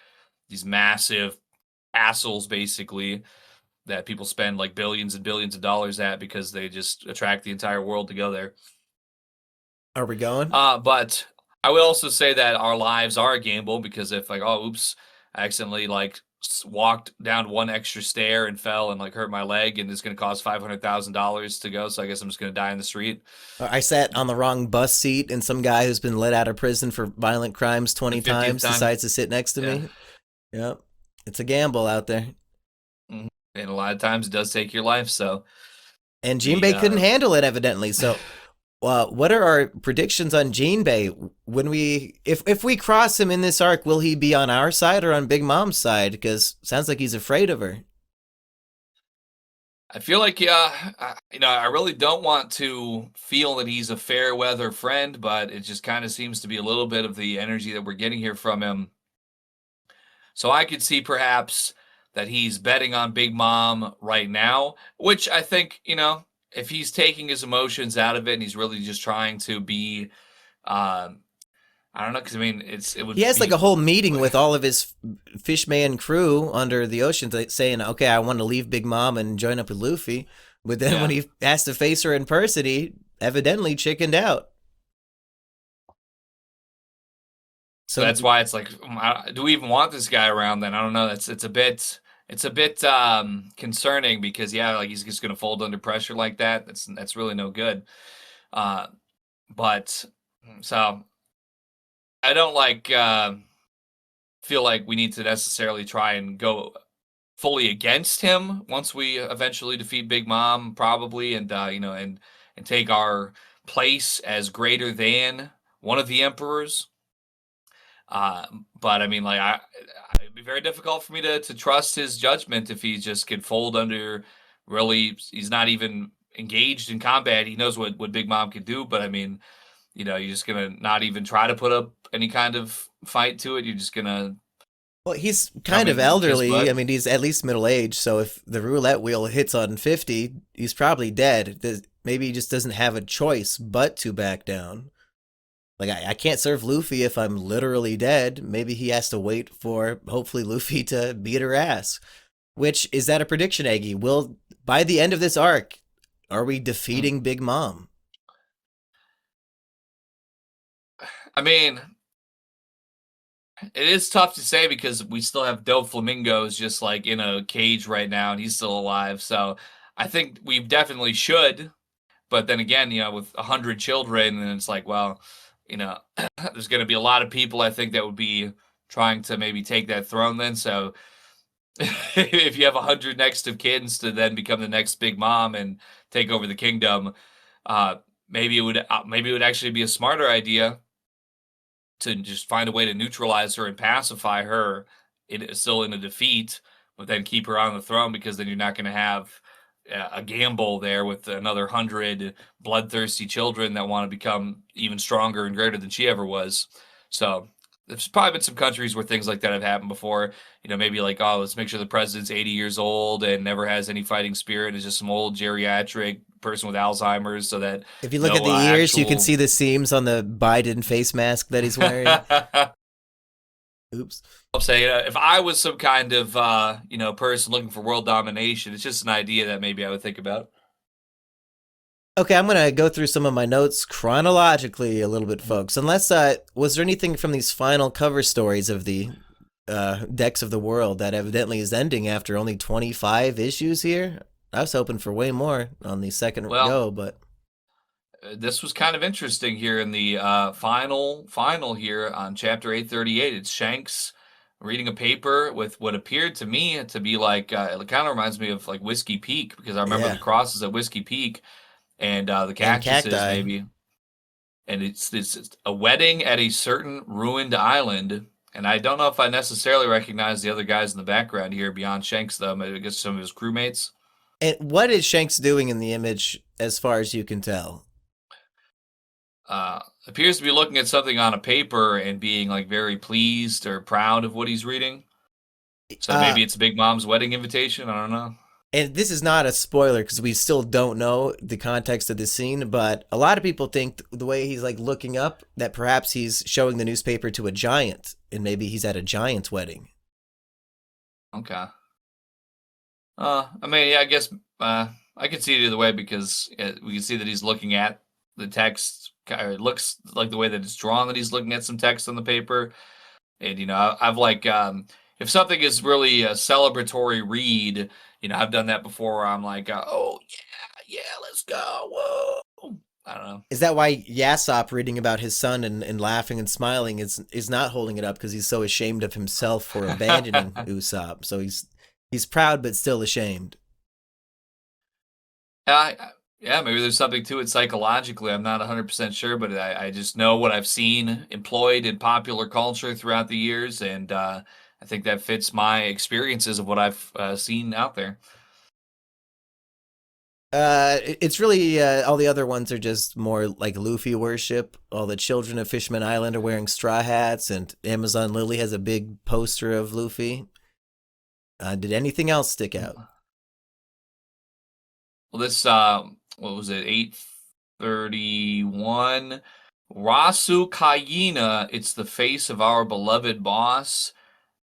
these massive castles, basically, that people spend like billions and billions of dollars at because they just attract the entire world to go there. Are we going? But I would also say that our lives are a gamble because if like, oh, oops, I accidentally like walked down one extra stair and fell and like hurt my leg and it's going to cost $500,000 to go. So I guess I'm just going to die in the street. I sat on the wrong bus seat and some guy who's been let out of prison for violent crimes 20 times decides to sit next to me. Yep. It's a gamble out there. Mm-hmm. And a lot of times it does take your life. So, and Jinbe couldn't handle it evidently. So what are our predictions on Jinbe? When if we cross him in this arc, will he be on our side or on Big Mom's side? Because sounds like he's afraid of her. I feel like, yeah, I really don't want to feel that he's a fair weather friend, but it just kind of seems to be a little bit of the energy that we're getting here from him. So I could see perhaps that he's betting on Big Mom right now, which I think, if he's taking his emotions out of it and he's really just trying to be, um, I don't know, because I mean, it He would has like be, a whole meeting with all of his fishman crew under the ocean, saying, "Okay, I want to leave Big Mom and join up with Luffy." But then when yeah. he has to face her in person, he evidently chickened out. So So that's why it's like, do we even want this guy around? Then I don't know. It's a bit concerning because yeah, like he's just gonna fold under pressure like that. That's really no good. Uh, but so I don't feel like we need to necessarily try and go fully against him once we eventually defeat Big Mom, probably, and and take our place as greater than one of the emperors. But I mean, like, it'd be very difficult for me to trust his judgment if he just could fold under. Really, he's not even engaged in combat. He knows what Big Mom could do, but I mean, you're just gonna not even try to put up any kind of fight to it. You're just gonna well, he's come kind of and kiss elderly. I butt. mean, he's at least middle aged. So if the roulette wheel hits on 50, he's probably dead. Maybe he just doesn't have a choice but to back down. Like, I can't serve Luffy if I'm literally dead. Maybe he has to wait for, hopefully, Luffy to beat her ass. Which, is that a prediction, Aggie? By the end of this arc, are we Hmm. defeating Big Mom? I mean, it is tough to say because we still have Doflamingo's just like in a cage right now, and he's still alive. So I think we definitely should. But then again, with 100 children, and it's like, well, there's going to be a lot of people I think that would be trying to maybe take that throne. Then, so if you have 100 next of kids to then become the next Big Mom and take over the kingdom, uh, maybe it would actually be a smarter idea to just find a way to neutralize her and pacify her, still in a defeat, but then keep her on the throne because then you're not going to have a gamble there with another 100 bloodthirsty children that want to become even stronger and greater than she ever was. So there's probably been some countries where things like that have happened before. Maybe like, oh, let's make sure the president's 80 years old and never has any fighting spirit. Is just some old geriatric person with Alzheimer's, so that If you look at no the ears, you can actual see the seams on the Biden face mask that he's wearing. Oops. I'll say if I was some kind of person looking for world domination, it's just an idea that maybe I would think about. Okay, I'm gonna go through some of my notes chronologically a little bit, folks. Unless, was there anything from these final cover stories of the Decks of the World that evidently is ending after only 25 issues here? I was hoping for way more on the second Well, go, but this was kind of interesting here in the final here on chapter 838. It's Shanks reading a paper with what appeared to me to be like it kind of reminds me of like Whiskey Peak because I remember the yeah, crosses at Whiskey Peak and the and cactuses cacti. maybe. And it's a wedding at a certain ruined island. And I don't know if I necessarily recognize the other guys in the background here beyond Shanks, though. Maybe I guess some of his crewmates. And what is Shanks doing in the image, as far as you can tell? Appears to be looking at something on a paper and being like very pleased or proud of what he's reading. So Uh, maybe it's Big Mom's wedding invitation. I don't know. and this is not a spoiler because we still don't know the context of the scene, but a lot of people think the way he's like looking up that perhaps he's showing the newspaper to a giant and maybe he's at a giant's wedding. Okay. I mean, yeah, I guess I could see it either way because we can see that he's looking at the text. It looks like the way that it's drawn that he's looking at some text on the paper. And I've like if something is really a celebratory read, I've done that before. Where I'm like, oh yeah, yeah, let's go. Whoa. I don't know. Is that why Yasop reading about his son and laughing and smiling is not holding it up because he's so ashamed of himself for abandoning Usopp? So he's proud but still ashamed. Yeah, maybe there's something to it psychologically. I'm not 100% sure, but I just know what I've seen employed in popular culture throughout the years, and I think that fits my experiences of what I've seen out there. It's really all the other ones are just more like Luffy worship. All the children of Fishman Island are wearing straw hats, and Amazon Lily has a big poster of Luffy. Did anything else stick out? Well, this what was it? 831. Rasu Kayina, it's the face of our beloved boss.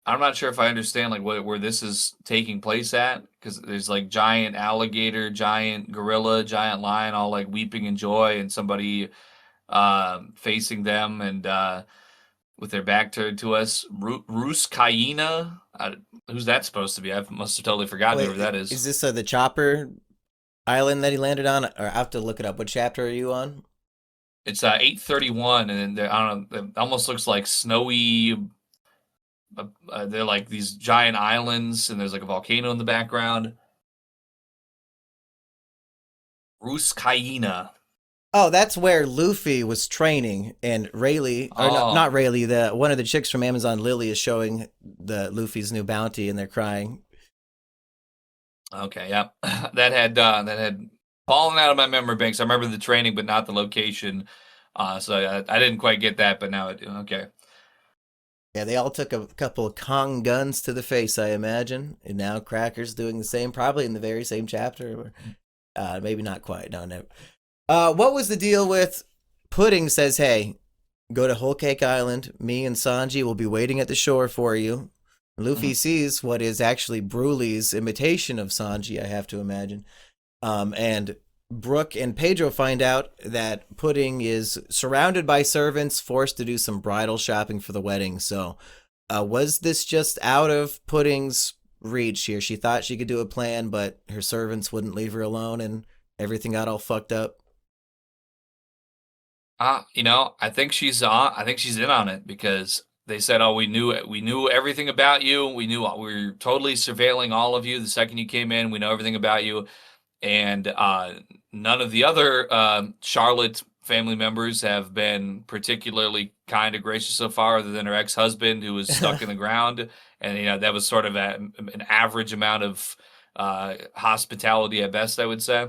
I'm not sure if I understand like where this is taking place at, because there's like giant alligator, giant gorilla, giant lion, all like weeping in joy, and somebody facing them and with their back turned to us. Rus Kayina, who's that supposed to be? I must have totally forgotten who Wait, that is. is this the chopper island that he landed on? Or I have to look it up. What chapter are you on? It's 831, and I don't know. It almost looks like snowy. They're like these giant islands, and there's like a volcano in the background. Ruskaina. Oh, that's where Luffy was training, and Rayleigh, or no, Oh, not Rayleigh, the one of the chicks from Amazon Lily is showing the Luffy's new bounty, and they're crying. okay, yeah. That had fallen out of my memory banks. I remember the training, but not the location. So I didn't quite get that, but now I do. Okay. Yeah, they all took a couple of Kong guns to the face, I imagine, and now Cracker's doing the same, probably in the very same chapter, or maybe not quite. No, never. What was the deal with Pudding? Says, "Hey, go to Whole Cake Island. Me and Sanji will be waiting at the shore for you." Luffy Mhm. sees what is actually Broly's imitation of Sanji, I have to imagine. And Brooke and Pedro find out that Pudding is surrounded by servants, forced to do some bridal shopping for the wedding. So, was this just out of Pudding's reach here? She thought she could do a plan, but her servants wouldn't leave her alone, and everything got all fucked up. I think she's on. I think she's in on it because they said, "Oh, we knew everything about you. We were totally surveilling all of you the second you came in. We know everything about you." And none of the other Charlotte family members have been particularly kind or gracious so far, other than her ex-husband, who was stuck in the ground, and that was sort of an average amount of hospitality at best, I would say.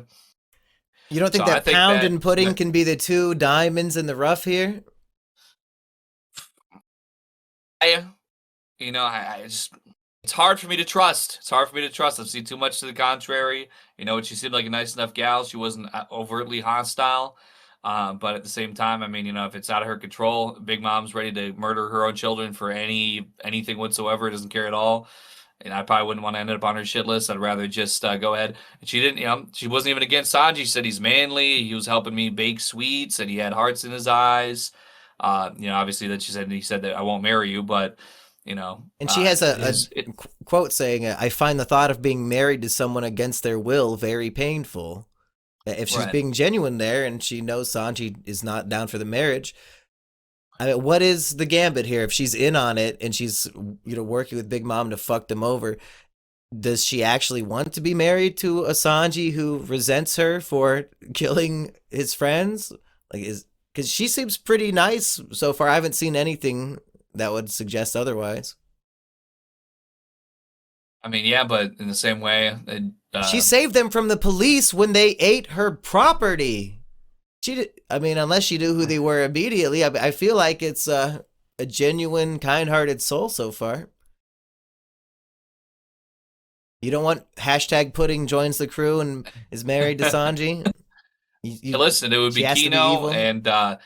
You don't So think I that think Pound that, and Pudding that can be the two diamonds in the rough here? I, I just it's hard for me to trust. It's hard for me to trust. I've seen too much to the contrary. She seemed like a nice enough gal. She wasn't overtly hostile. But at the same time, I mean, if it's out of her control, Big Mom's ready to murder her own children for anything whatsoever. Doesn't care at all. And I probably wouldn't want to end up on her shit list. I'd rather just go ahead. And she didn't, she wasn't even against Sanji. She said he's manly. He was helping me bake sweets, and he had hearts in his eyes. Obviously that he said that I won't marry you, but And she has his a quote saying, "I find the thought of being married to someone against their will very painful." If she's right. being genuine there and she knows Sanji is not down for the marriage, I mean, what is the gambit here? If she's in on it and she's working with Big Mom to fuck them over, does she actually want to be married to a Sanji who resents her for killing his friends? Like, is because she seems pretty nice so far. I haven't seen anything that would suggest otherwise. I mean, yeah, but in the same way, She saved them from the police when they ate her property. She did, I mean, unless she knew who they were immediately, I feel like it's a genuine, kind-hearted soul so far. You don't want hashtag Pudding joins the crew and is married to Sanji. listen, it would She be has to be Kino, evil. and I,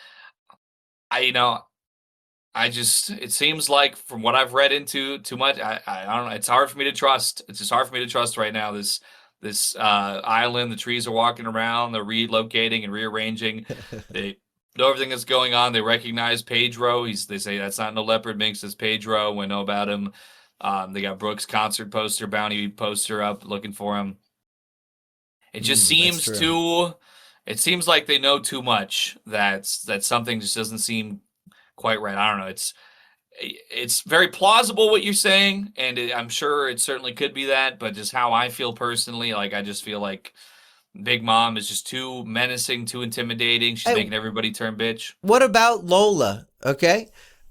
I just it seems like from what I've read into too much, I don't know. It's hard for me to trust. It's just hard for me to trust right now. This island, the trees are walking around, they're relocating and rearranging. They know everything that's going on. They recognize Pedro. They say that's not no leopard minx, it's Pedro. We know about him. They got Brooks' concert poster, bounty poster up, looking for him. It just That's seems true. too. It seems like they know too much. That something just doesn't seem quite right. I don't know. It's very plausible what you're saying, and I'm sure it certainly could be that. But just how I feel personally, like I just feel like Big Mom is just too menacing, too intimidating. She's Hey, making everybody turn bitch. what about Lola? Okay.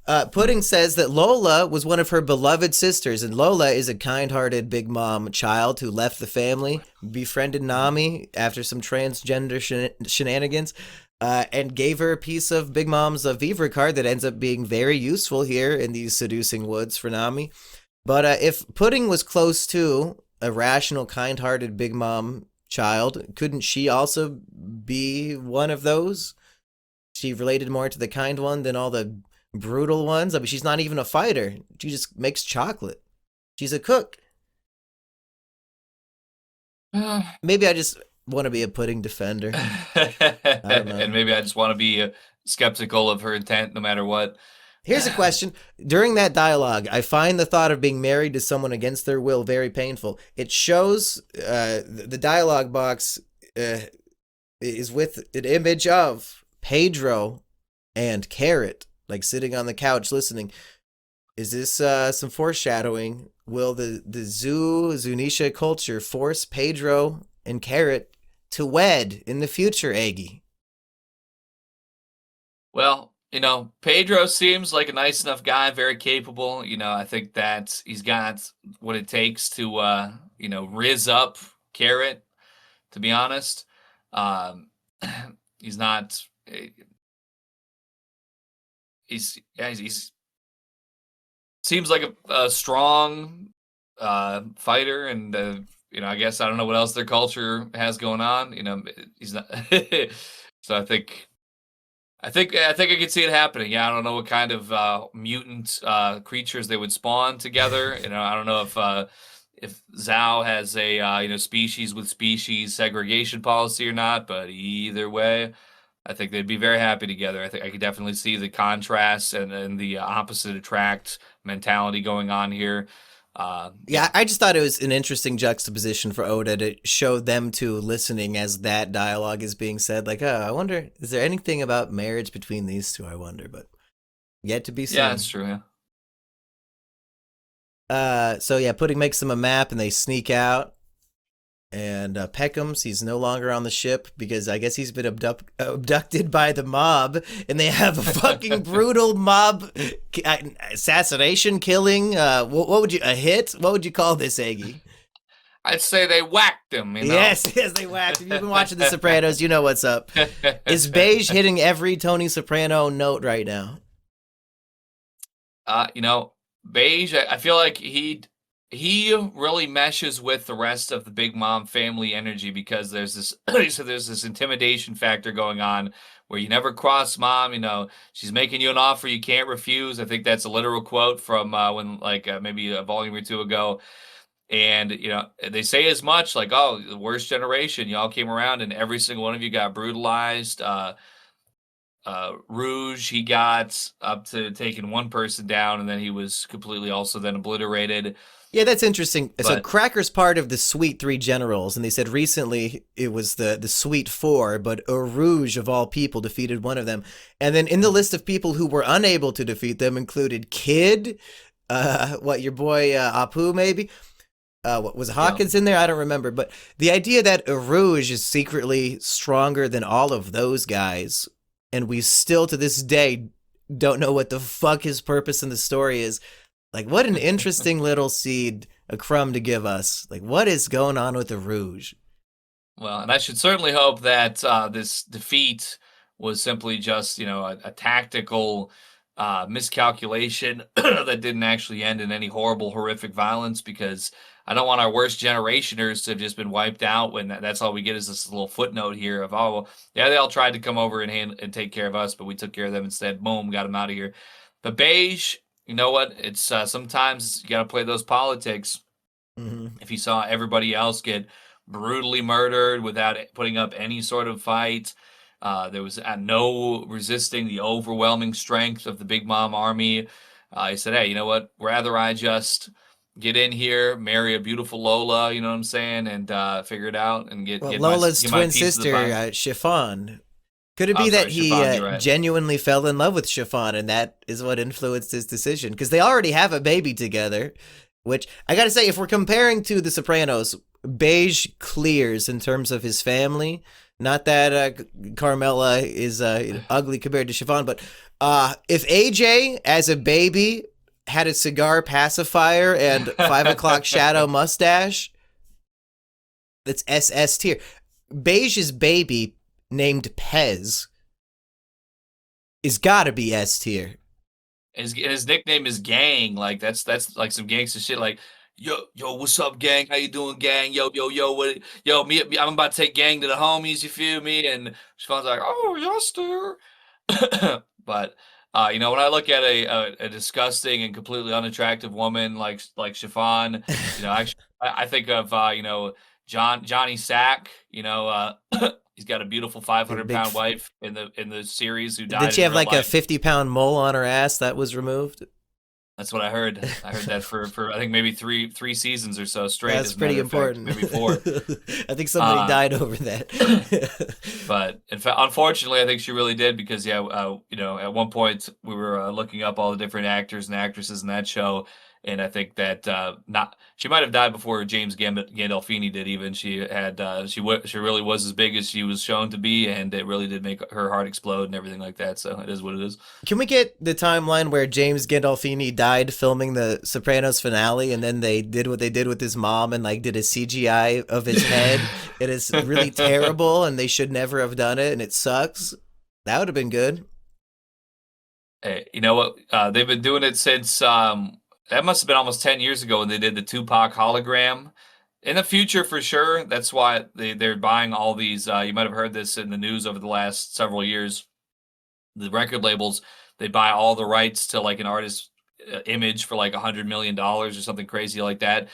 Pudding says that Lola was one of her beloved sisters, and Lola is a kind-hearted Big Mom child who left the family, befriended Nami after some transgender shenanigans, and gave her a piece of Big Mom's Vivre card that ends up being very useful here in these Seducing Woods for Nami. But if Pudding was close to a rational, kind-hearted Big Mom child, couldn't she also be one of those? She related more to the kind one than all the brutal ones. I mean, she's not even a fighter. She just makes chocolate. She's a cook. Maybe I just want to be a Pudding defender. I don't know. And maybe I just want to be skeptical of her intent no matter what. Here's a question. During that dialogue, I find the thought of being married to someone against their will very painful. It shows the dialogue box is with an image of Pedro and Carrot, like sitting on the couch listening. Is this some foreshadowing? Will the Zunisha culture force Pedro and Carrot to wed in the future, Aggie? Well, Pedro seems like a nice enough guy, very capable. I think that he's got what it takes to, riz up Carrot, to be honest. He's not... He's seems like a strong fighter, and I guess I don't know what else their culture has going on. He's not. So I think I could see it happening. Yeah, I don't know what kind of mutant creatures they would spawn together. I don't know if Zhao has a species with species segregation policy or not. But either way, I think they'd be very happy together. I think I could definitely see the contrast and the opposite attract mentality going on here. Yeah, I just thought it was an interesting juxtaposition for Oda to show them two listening as that dialogue is being said. Like, I wonder, is there anything about marriage between these two? I wonder, but yet to be seen. Yeah, that's true. Yeah. So yeah, Pudding makes them a map and they sneak out. And Peckham's, he's no longer on the ship because I guess he's been abducted by the mob, and they have a fucking brutal mob assassination killing. What would you, a hit? What would you call this, Aggie? I'd say they whacked him. Yes, they whacked him. You've been watching The Sopranos, you know what's up. Is Beige hitting every Tony Soprano note right now? Beige, I feel like he really meshes with the rest of the Big Mom family energy because there's this intimidation factor going on where you never cross Mom. She's making you an offer you can't refuse. I think that's a literal quote from when maybe a volume or two ago. And, they say as much like, oh, the worst generation, y'all came around and every single one of you got brutalized. Rouge, he got up to taking one person down and then he was completely also then obliterated. Yeah, that's interesting. So Cracker's part of the Sweet Three Generals, and they said recently it was the Sweet Four, but Rouge, of all people, defeated one of them. And then in the list of people who were unable to defeat them included Kid, your boy Apu, maybe? What was Hawkins in there? I don't remember. But the idea that Rouge is secretly stronger than all of those guys, and we still to this day don't know what the fuck his purpose in the story is. Like, what an interesting little seed, a crumb to give us. Like, what is going on with the Rouge? Well, and I should certainly hope that this defeat was simply just, a tactical miscalculation that didn't actually end in any horrible, horrific violence, because I don't want our worst generationers to have just been wiped out when that's all we get is this little footnote here of, oh, well, yeah, they all tried to come over and take care of us, but we took care of them instead. Boom, got them out of here. But Beige... You know what? It's sometimes you got to play those politics. Mm-hmm. If you saw everybody else get brutally murdered without putting up any sort of fight, there was no resisting the overwhelming strength of the Big Mom army. He said, hey, you know what? Rather I just get in here, marry a beautiful Lola, you know what I'm saying, and figure it out and get Lola's twin sister, Chiffon. Could it be that he genuinely fell in love with Chiffon and that is what influenced his decision? Because they already have a baby together, which I got to say, if we're comparing to The Sopranos, Beige clears in terms of his family. Not that Carmela is ugly compared to Chiffon, but If AJ as a baby had a cigar pacifier and 5 o'clock shadow mustache, that's SS tier. Beige's baby named Pez is gotta be S tier. His nickname is Gang. Like that's like some gangster shit. Like yo, what's up, gang? How you doing, gang? Yo, what? Yo, me, I'm about to take gang to the homies. You feel me? And Siobhan's like, oh, yes, dear. But when I look at a disgusting and completely unattractive woman like Chiffon, actually, I think of Johnny Sack. He's got a beautiful 500-pound wife in the series who died Did she in have real like a life. 50-pound mole on her ass that was removed? That's what I heard. I heard that for I think maybe three seasons or so straight. That's As a pretty matter of fact, important. maybe 4. I think somebody died over that. But in fact, unfortunately, I think she really did because at one point we were looking up all the different actors and actresses in that show, and I think that she might have died before James Gandolfini did. Even she had she really was as big as she was shown to be, and it really did make her heart explode and everything like that. So it is what it is. Can we get the timeline where James Gandolfini died filming the Sopranos finale, and then they did what they did with his mom and like did a CGI of his head? It is really terrible, and they should never have done it, and it sucks. That would have been good. Hey, you know what? They've been doing it since that must have been almost 10 years ago when they did the Tupac hologram. In the future, for sure. That's why they're buying all these. You might have heard this in the news over the last several years. The record labels, they buy all the rights to like an artist's image for like $100 million or something crazy like that,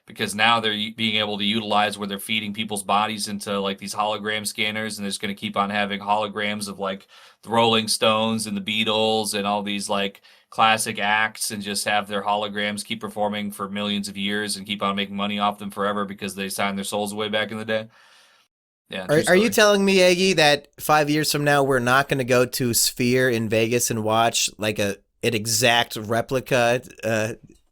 because now they're being able to utilize where they're feeding people's bodies into like these hologram scanners, and they're just going to keep on having holograms of like the Rolling Stones and the Beatles and all these like classic acts, and just have their holograms keep performing for millions of years and keep on making money off them forever because they signed their souls away back in the day. Yeah, Are you telling me, Aggie, that 5 years from now we're not going to go to Sphere in Vegas and watch like an exact replica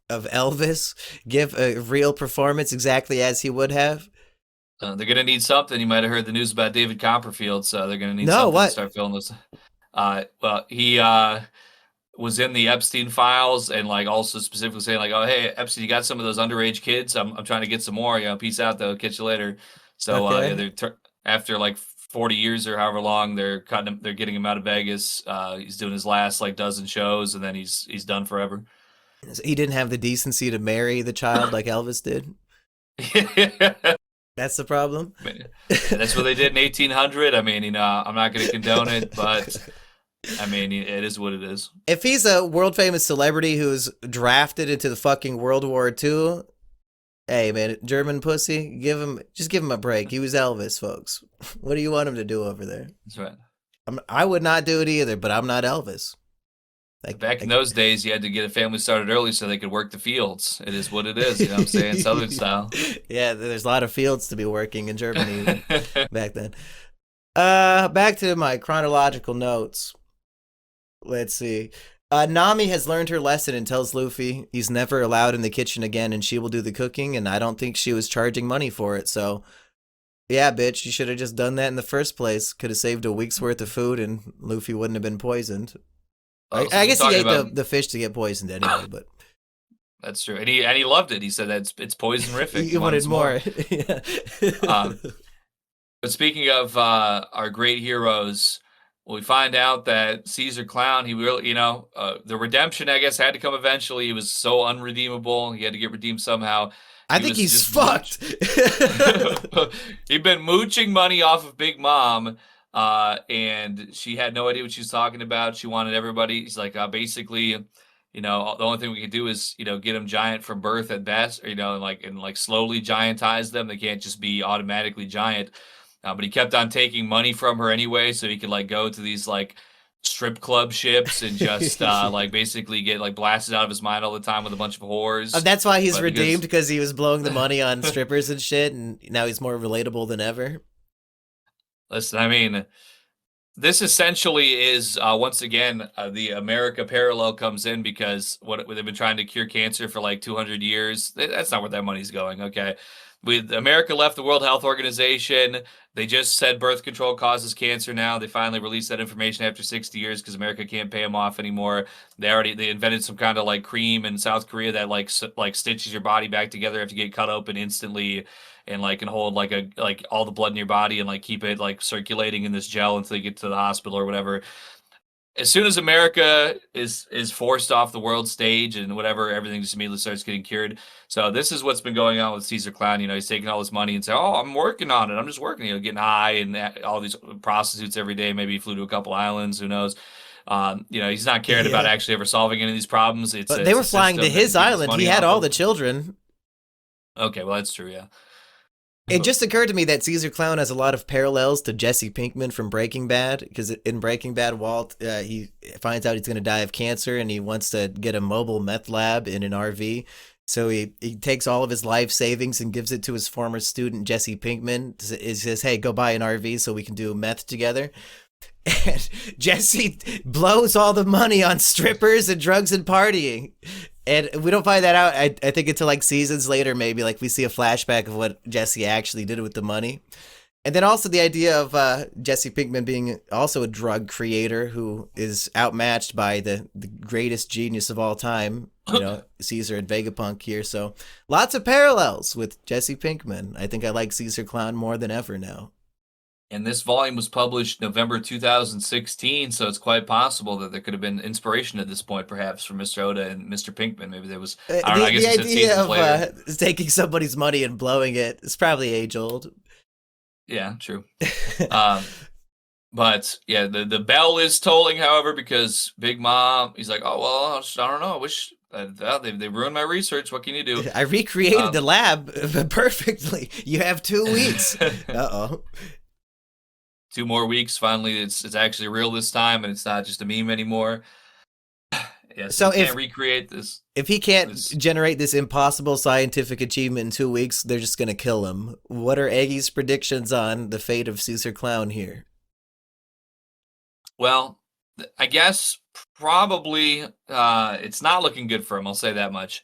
of Elvis give a real performance exactly as he would have? They're going to need something. You might have heard the news about David Copperfield, so they're going to need No, something what? to start filling this. Well, he was in the Epstein files, and like also specifically saying like, "Oh, hey, Epstein, you got some of those underage kids. I'm trying to get some more. Peace out though. Catch you later." So Okay. after like 40 years or however long, they're getting him out of Vegas. He's doing his last like dozen shows, and then he's done forever. He didn't have the decency to marry the child like Elvis did. That's the problem. That's what they did in 1800. I mean, I'm not going to condone it, but I mean, it is what it is. If he's a world famous celebrity who's drafted into the fucking World War II, hey man, German pussy, just give him a break. He was Elvis, folks. What do you want him to do over there? That's right. I would not do it either, but I'm not Elvis. Back in those days, you had to get a family started early so they could work the fields. It is what it is, you know what I'm saying? Southern style. Yeah, there's a lot of fields to be working in Germany back then. Back to my chronological notes. Let's see. Nami has learned her lesson and tells Luffy he's never allowed in the kitchen again, and she will do the cooking, and I don't think she was charging money for it, so yeah, bitch, you should have just done that in the first place. Could have saved a week's worth of food, and Luffy wouldn't have been poisoned. I guess he ate the fish to get poisoned anyway, but that's true, and he loved it. He said that it's poisonrific. He wanted more. Yeah. But speaking of our great heroes, we find out that Caesar Clown, he really, the redemption, I guess, had to come eventually. He was so unredeemable. He had to get redeemed somehow. I think he's fucked. He'd been mooching money off of Big Mom, and she had no idea what she was talking about. She wanted everybody. He's like, basically, the only thing we could do is, get them giant from birth at best, or, and slowly giantize them. They can't just be automatically giant. But he kept on taking money from her anyway, so he could go to these strip club ships and just basically get blasted out of his mind all the time with a bunch of whores. That's why he's redeemed, because he was blowing the money on strippers and shit, and now he's more relatable than ever. Listen, I mean, this essentially is once again the America parallel comes in, because what they've been trying to cure cancer for 200 years. That's not where that money's going. Okay, America left the World Health Organization. They just said birth control causes cancer now. They finally released that information after 60 years because America can't pay them off anymore. They invented some kind of like cream in South Korea that like stitches your body back together if you get cut open instantly, and like can hold like all the blood in your body and like keep it like circulating in this gel until you get to the hospital or whatever. As soon as America is forced off the world stage and whatever, everything just immediately starts getting cured. So this is what's been going on with Caesar Clown. He's taking all this money and saying, "Oh, I'm working on it. I'm just working." Getting high and all these prostitutes every day. Maybe he flew to a couple islands. Who knows? He's not caring about actually ever solving any of these problems. But they were flying to his island. He had all the children. Okay, well that's true. Yeah. It just occurred to me that Caesar Clown has a lot of parallels to Jesse Pinkman from Breaking Bad, because in Breaking Bad, Walt, he finds out he's going to die of cancer, and he wants to get a mobile meth lab in an RV. So he takes all of his life savings and gives it to his former student, Jesse Pinkman. He says, "Hey, go buy an RV so we can do meth together." And Jesse blows all the money on strippers and drugs and partying. And we don't find that out, I think, until like seasons later, maybe. Like we see a flashback of what Jesse actually did with the money. And then also the idea of Jesse Pinkman being also a drug creator who is outmatched by the greatest genius of all time, Caesar and Vegapunk here. So lots of parallels with Jesse Pinkman. I think I like Caesar Clown more than ever now. And this volume was published November 2016, so it's quite possible that there could have been inspiration at this point, perhaps, from Mr. Oda and Mr. Pinkman. Maybe there was. I don't know. I guess the idea of taking somebody's money and blowing it is probably age old. Yeah, true. But yeah, the bell is tolling, however, because Big Mom, he's like, "Oh well, I don't know. I wish they ruined my research. What can you do?" I recreated the lab perfectly. You have 2 weeks. Uh-oh. 2 more weeks. Finally, it's actually real this time, and it's not just a meme anymore. Yeah, so he can't recreate this. If he can't generate this impossible scientific achievement in 2 weeks, they're just gonna kill him. What are Eggy's predictions on the fate of Caesar Clown here? Well, I guess probably it's not looking good for him. I'll say that much.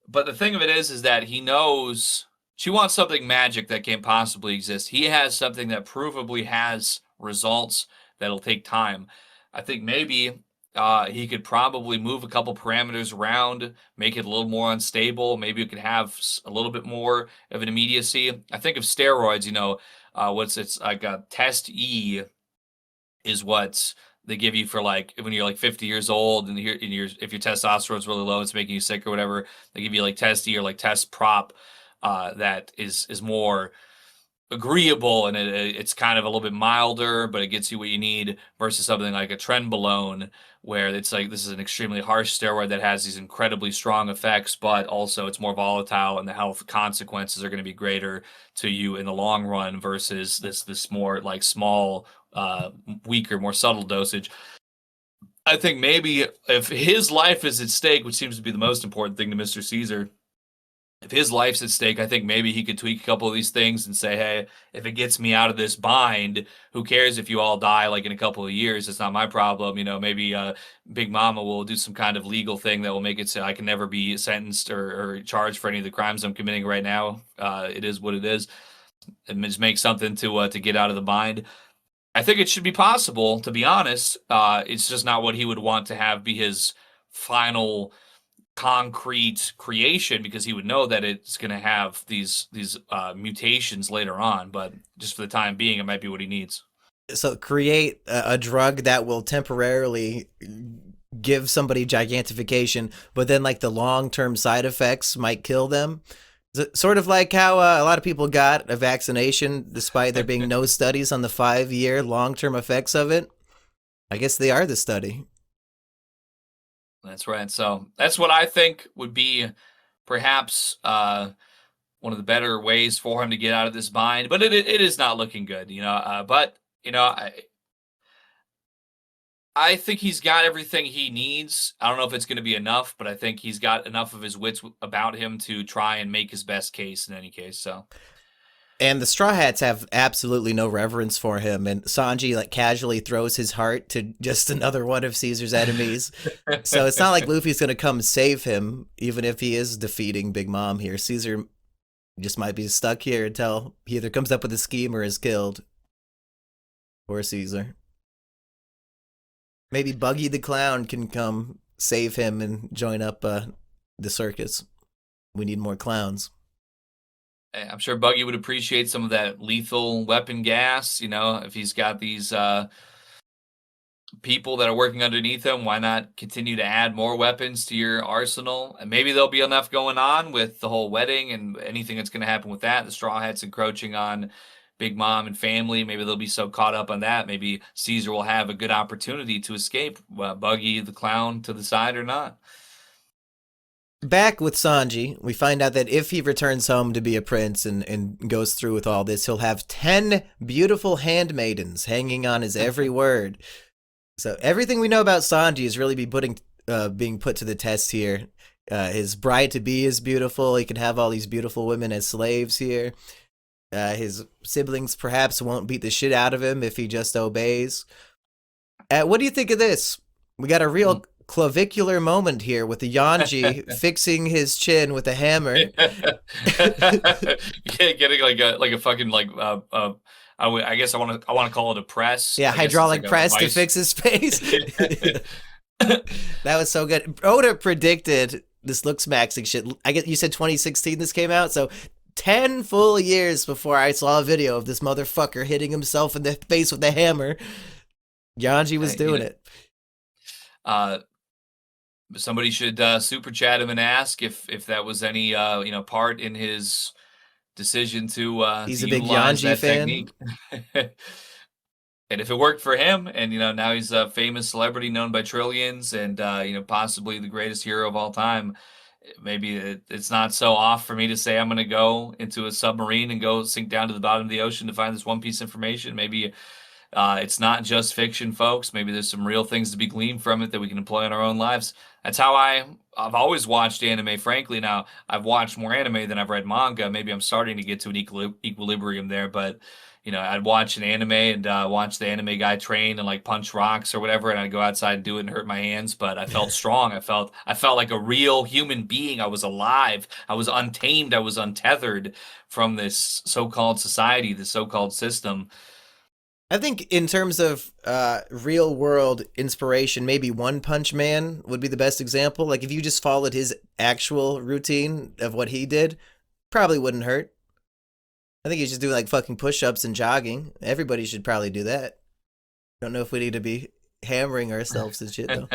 But the thing of it is that he knows. She wants something magic that can't possibly exist. He has something that provably has results that'll take time. I think maybe he could probably move a couple parameters around, make it a little more unstable. Maybe it could have a little bit more of an immediacy. I think of steroids, it's like a test E is what they give you for like when you're like 50 years old and if your testosterone's really low, it's making you sick or whatever. They give you like test E or like test prop. That is more agreeable, and it's kind of a little bit milder, but it gets you what you need, versus something like a trenbolone, where it's like this is an extremely harsh steroid that has these incredibly strong effects, but also it's more volatile, and the health consequences are going to be greater to you in the long run, versus this more like small, weaker, more subtle dosage. I think maybe if his life is at stake, which seems to be the most important thing to Mr. Caesar, if his life's at stake, I think maybe he could tweak a couple of these things and say, "Hey, if it gets me out of this bind, who cares if you all die like in a couple of years? It's not my problem." Maybe Big Mama will do some kind of legal thing that will make it so I can never be sentenced or charged for any of the crimes I'm committing right now. It is what it is. And just make something to get out of the bind. I think it should be possible, to be honest. It's just not what he would want to have be his final concrete creation, because he would know that it's going to have these mutations later on, but just for the time being, it might be what he needs. So create a drug that will temporarily give somebody gigantification, but then like the long-term side effects might kill them. Sort of like how a lot of people got a vaccination despite there being no studies on the 5-year long-term effects of it. I guess they are the study. That's right. So that's what I think would be perhaps one of the better ways for him to get out of this bind. But it is not looking good, I think he's got everything he needs. I don't know if it's going to be enough, but I think he's got enough of his wits about him to try and make his best case in any case. So. And the Straw Hats have absolutely no reverence for him, and Sanji like casually throws his heart to just another one of Caesar's enemies. So it's not like Luffy's gonna come save him, even if he is defeating Big Mom here. Caesar He just might be stuck here until he either comes up with a scheme or is killed. Or Caesar. Maybe Buggy the Clown can come save him and join up the circus. We need more clowns. I'm sure Buggy would appreciate some of that lethal weapon gas. If he's got these people that are working underneath him, why not continue to add more weapons to your arsenal? And maybe there'll be enough going on with the whole wedding and anything that's going to happen with that. The Straw Hats encroaching on Big Mom and family. Maybe they'll be so caught up on that. Maybe Caesar will have a good opportunity to escape. Buggy the Clown to the side or not. Back with Sanji, we find out that if he returns home to be a prince and goes through with all this, he'll have 10 beautiful handmaidens hanging on his every word. So everything we know about Sanji is really being put to the test here. His bride-to-be is beautiful. He can have all these beautiful women as slaves here. His siblings perhaps won't beat the shit out of him if he just obeys. What do you think of this? We got a real clavicular moment here with the Yanji fixing his chin with a hammer. Yeah, getting like a fucking I guess I want to call it a press. Yeah, hydraulic press to fix his face. That was so good. Oda predicted this looks maxing shit. I guess you said 2016 this came out, so 10 full years before I saw a video of this motherfucker hitting himself in the face with a hammer. Yanji was doing it. Somebody should super chat him and ask if that was any part in his decision to he's to a big utilize Yanji that fan. technique. And if it worked for him, and now he's a famous celebrity known by trillions, and possibly the greatest hero of all time, maybe it's not so off for me to say I'm going to go into a submarine and go sink down to the bottom of the ocean to find this one piece of information. Maybe it's not just fiction, folks. Maybe there's some real things to be gleaned from it that we can employ in our own lives. That's how I've always watched anime, frankly. Now, I've watched more anime than I've read manga. Maybe I'm starting to get to an equilibrium there, but I'd watch an anime and watch the anime guy train and like punch rocks or whatever, and I'd go outside and do it and hurt my hands, but I felt strong. I felt like a real human being. I was alive. I was untamed. I was untethered from this so-called society, this so-called system. I think in terms of real world inspiration, maybe One Punch Man would be the best example. Like if you just followed his actual routine of what he did, probably wouldn't hurt. I think he's just doing like fucking push-ups and jogging. Everybody should probably do that. Don't know if we need to be hammering ourselves and shit though.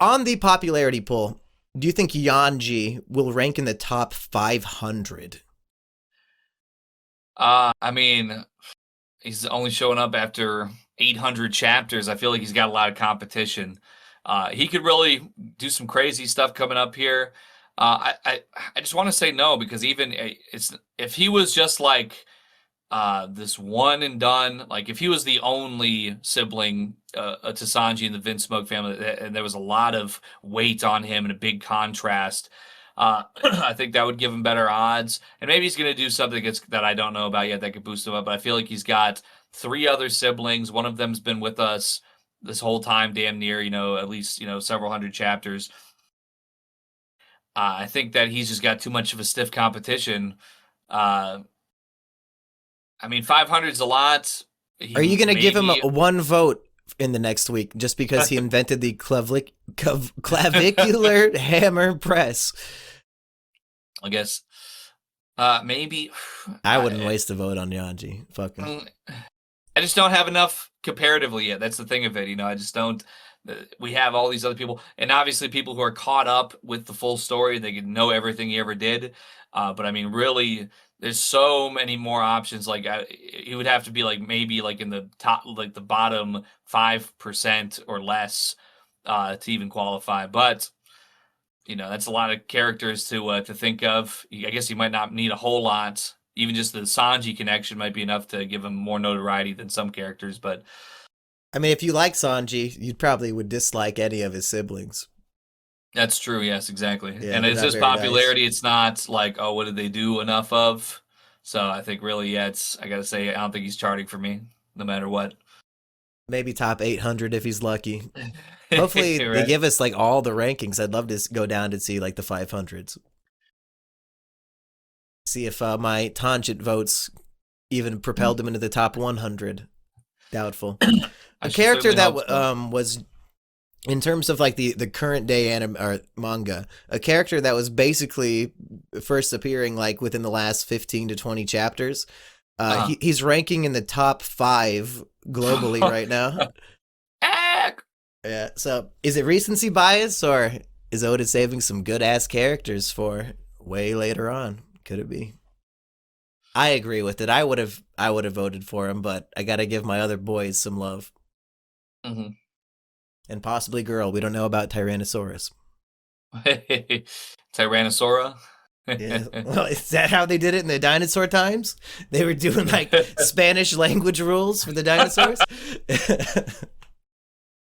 On the popularity poll, do you think Yanji will rank in the top 500? I mean, he's only showing up after 800 chapters. I feel like he's got a lot of competition. He could really do some crazy stuff coming up here. I just want to say no, because even if he was just like this one and done, like if he was the only sibling to Sanji and the Vinsmoke family, and there was a lot of weight on him and a big contrast, I think that would give him better odds. And maybe he's going to do something that I don't know about yet that could boost him up. But I feel like he's got 3 other siblings. One of them's been with us this whole time, damn near, at least, several hundred chapters. I think that he's just got too much of a stiff competition. I mean, 500 is a lot. Are you going to give him one vote in the next week just because he invented the clavicular hammer press? I guess maybe. I wouldn't waste a vote on Yanji. Fuck him. I just don't have enough comparatively yet. That's the thing of it. I just don't. We have all these other people, and obviously people who are caught up with the full story. They can know everything he ever did. But I mean, really, there's so many more options. Like he would have to be like maybe like in the top, like the bottom 5% or less to even qualify. But that's a lot of characters to think of. I guess you might not need a whole lot. Even just the Sanji connection might be enough to give him more notoriety than some characters. But I mean, if you like Sanji, you probably would dislike any of his siblings. That's true. Yes, exactly. Yeah, and it's just popularity. Nice. It's not like, oh, what did they do enough of? So I think really, yeah, I got to say, I don't think he's charting for me no matter what. Maybe top 800 if he's lucky. Hopefully right. They give us like all the rankings. I'd love to go down to see like the 500s. See if my tangent votes even propelled him into the top 100. Doubtful. I A should character certainly that hope so. was in terms of like the current day anime or manga, a character that was basically first appearing like within the last 15 to 20 chapters. Uh-huh. He's ranking in the top 5 globally right now. Heck! Yeah. So is it recency bias or is Oda saving some good ass characters for way later on? Could it be? I agree with it. I would have voted for him, but I gotta give my other boys some love. Mhm. And possibly girl. We don't know about Tyrannosaurus. Tyrannosaura. Yeah. Well, is that how they did it in the dinosaur times? They were doing like Spanish language rules for the dinosaurs?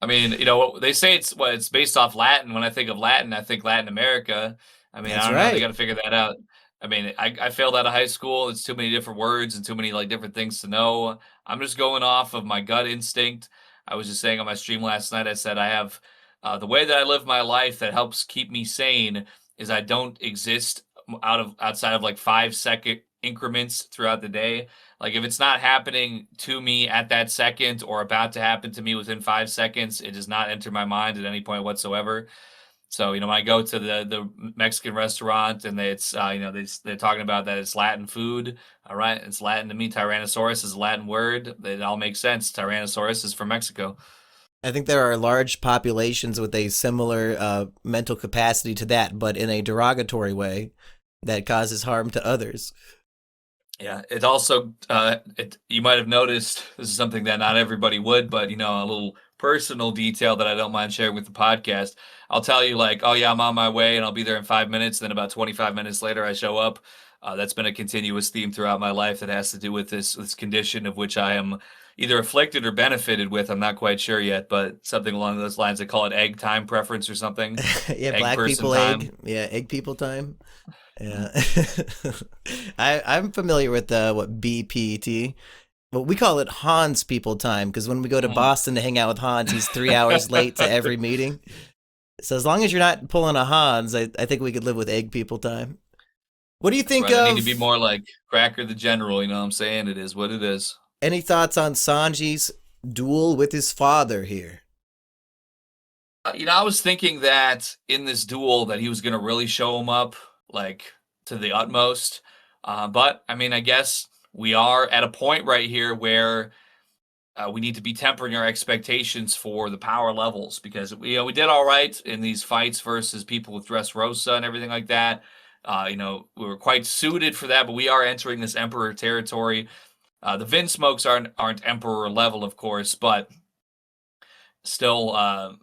I mean, they say it's based off Latin. When I think of Latin, I think Latin America. I mean, I That's don't know. They right. got to figure that out. I mean, I failed out of high school. It's too many different words and too many like different things to know. I'm just going off of my gut instinct. I was just saying on my stream last night. I said I have the way that I live my life that helps keep me sane is I don't exist outside of like 5 second increments throughout the day. Like if it's not happening to me at that second or about to happen to me within 5 seconds, it does not enter my mind at any point whatsoever. So when I go to the Mexican restaurant and it's they're talking about that it's Latin food. All right, it's Latin to me. Tyrannosaurus is a Latin word. It all makes sense. Tyrannosaurus is from Mexico. I think there are large populations with a similar mental capacity to that, but in a derogatory way that causes harm to others. Yeah, it also you might have noticed this is something that not everybody would, but a little personal detail that I don't mind sharing with the podcast. I'll tell you like, oh yeah, I'm on my way and I'll be there in 5 minutes. Then about 25 minutes later, I show up. That's been a continuous theme throughout my life that has to do with this condition of which I am either afflicted or benefited with. I'm not quite sure yet, but something along those lines. They call it egg time preference or something. Yeah, Egg black person people time. egg. Yeah, egg people time. Yeah. Mhm. I'm familiar with what BPT. But we call it Hans people time because when we go to Mhm. Boston to hang out with Hans, he's 3 hours late to every meeting. So as long as you're not pulling a Hans, I think we could live with egg people time. What do you That's think right. I need to be of more like Cracker the General. You know what I'm saying? It is what it is. any thoughts on Sanji's duel with his father here? I was thinking that in this duel that he was going to really show him up like to the utmost. But I mean, I guess we are at a point right here where we need to be tempering our expectations for the power levels because we did all right in these fights versus people with Dressrosa and everything like that. We were quite suited for that, but we are entering this Emperor territory. The Vinsmokes aren't Emperor level, of course, but still,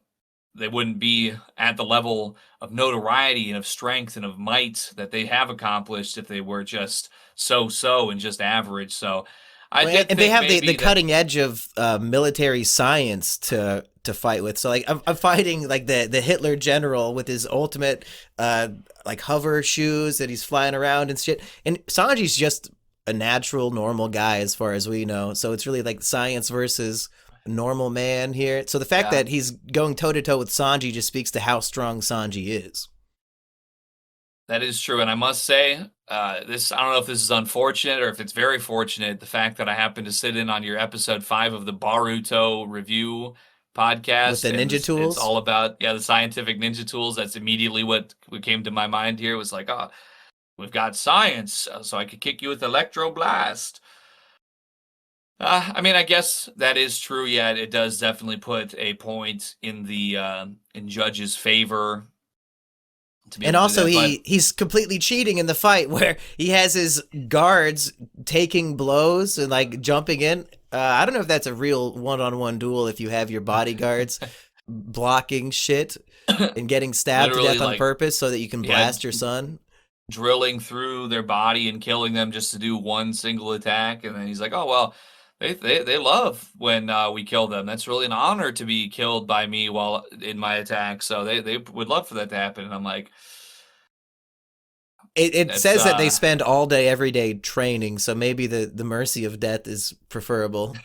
they wouldn't be at the level of notoriety and of strength and of might that they have accomplished if they were just so and just average. So I Well, did and they think have the maybe that. cutting edge of military science to fight with. So like I'm fighting like the Hitler general with his ultimate like hover shoes that he's flying around and shit. And Sanji's just a natural normal guy as far as we know. So it's really like science versus normal man here. So the fact Yeah, that he's going toe to toe with Sanji just speaks to how strong Sanji is. that is true. And I must say, I don't know if this is unfortunate or if it's very fortunate, the fact that I happened to sit in on your episode 5 of the Baruto review With the podcast. And ninja it's tools. all about, yeah, the scientific ninja tools. That's immediately what came to my mind here was like, oh, we've got science, so I could kick you with electroblast. I mean, I guess that is true. Yet it does definitely put a point in the in Judge's favor to be And able to do also that. But he's completely cheating in the fight where he has his guards taking blows and like jumping in. I don't know if that's a real one-on-one duel if you have your bodyguards blocking shit and getting stabbed to literally, death on like, purpose so that you can yeah, blast your son. drilling through their body and killing them just to do one single attack. And then he's like, "Oh well, they love when we kill them. That's really an honor to be killed by me while in my attack. So they would love for that to happen." And I'm like, It "That's says that they spend all day, every day training, so maybe the mercy of death is preferable.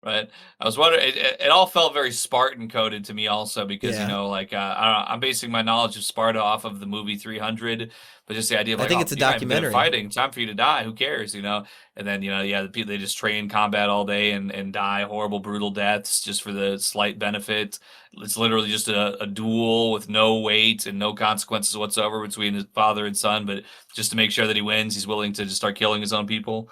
Right. I was wondering. It all felt very Spartan coded to me, also because Yeah. like I don't know, I'm basing my knowledge of Sparta off of the movie 300, but just the idea of I like, think oh, it's a you're not even good at documentary. fighting. Time for you to die. Who cares? And then yeah, the people they just train combat all day and die horrible, brutal deaths just for the slight benefit. It's literally just a duel with no weight and no consequences whatsoever between his father and son, but just to make sure that he wins, he's willing to just start killing his own people.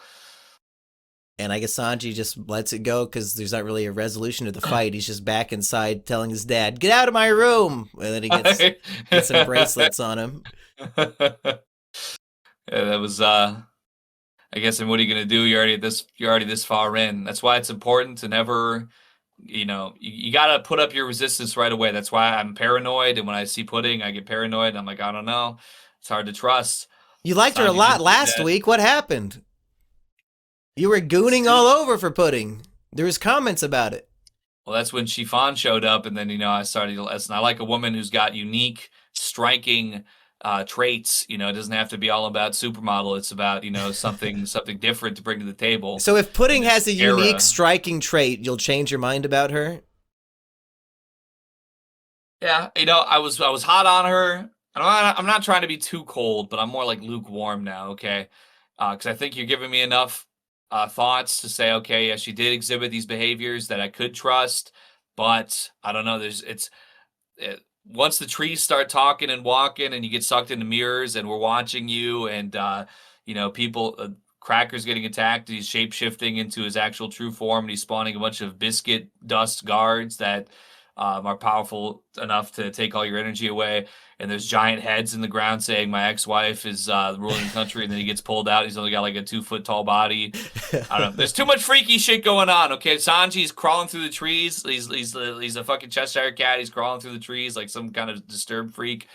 And I guess Sanji just lets it go because there's not really a resolution to the fight. He's just back inside telling his dad, "Get out of my room!" And then he gets some bracelets on him. Yeah, that was I guess, and what are you gonna do? You're already this far in. That's why it's important to never, you gotta put up your resistance right away. That's why I'm paranoid, and when I see pudding, I get paranoid. I'm like, I don't know. It's hard to trust. You liked her a Sanji lot didn't do last that. week. What happened? You were gooning all Still, over for pudding. There was comments about it. well, that's when Chiffon showed up, and then I started to listen. I like a woman who's got unique, striking traits. It doesn't have to be all about supermodel. It's about something different to bring to the table So if in pudding this has a unique, era. striking trait, you'll change your mind about her? Yeah, I was hot on her. I'm not trying to be too cold, but I'm more like lukewarm now. Okay, because I think you're giving me enough thoughts to say, okay, yeah, she did exhibit these behaviors that I could trust, but I don't know. Once the trees start talking and walking, and you get sucked into mirrors, and we're watching you, and people. Cracker's getting attacked. He's shape shifting into his actual true form, and he's spawning a bunch of biscuit dust guards that are powerful enough to take all your energy away. And there's giant heads in the ground saying, "My ex-wife is ruling the country," and then he gets pulled out. He's only got like a 2 foot tall body. I don't know. There's too much freaky shit going on. Okay, Sanji's crawling through the trees. He's a fucking Cheshire cat. He's crawling through the trees like some kind of disturbed freak.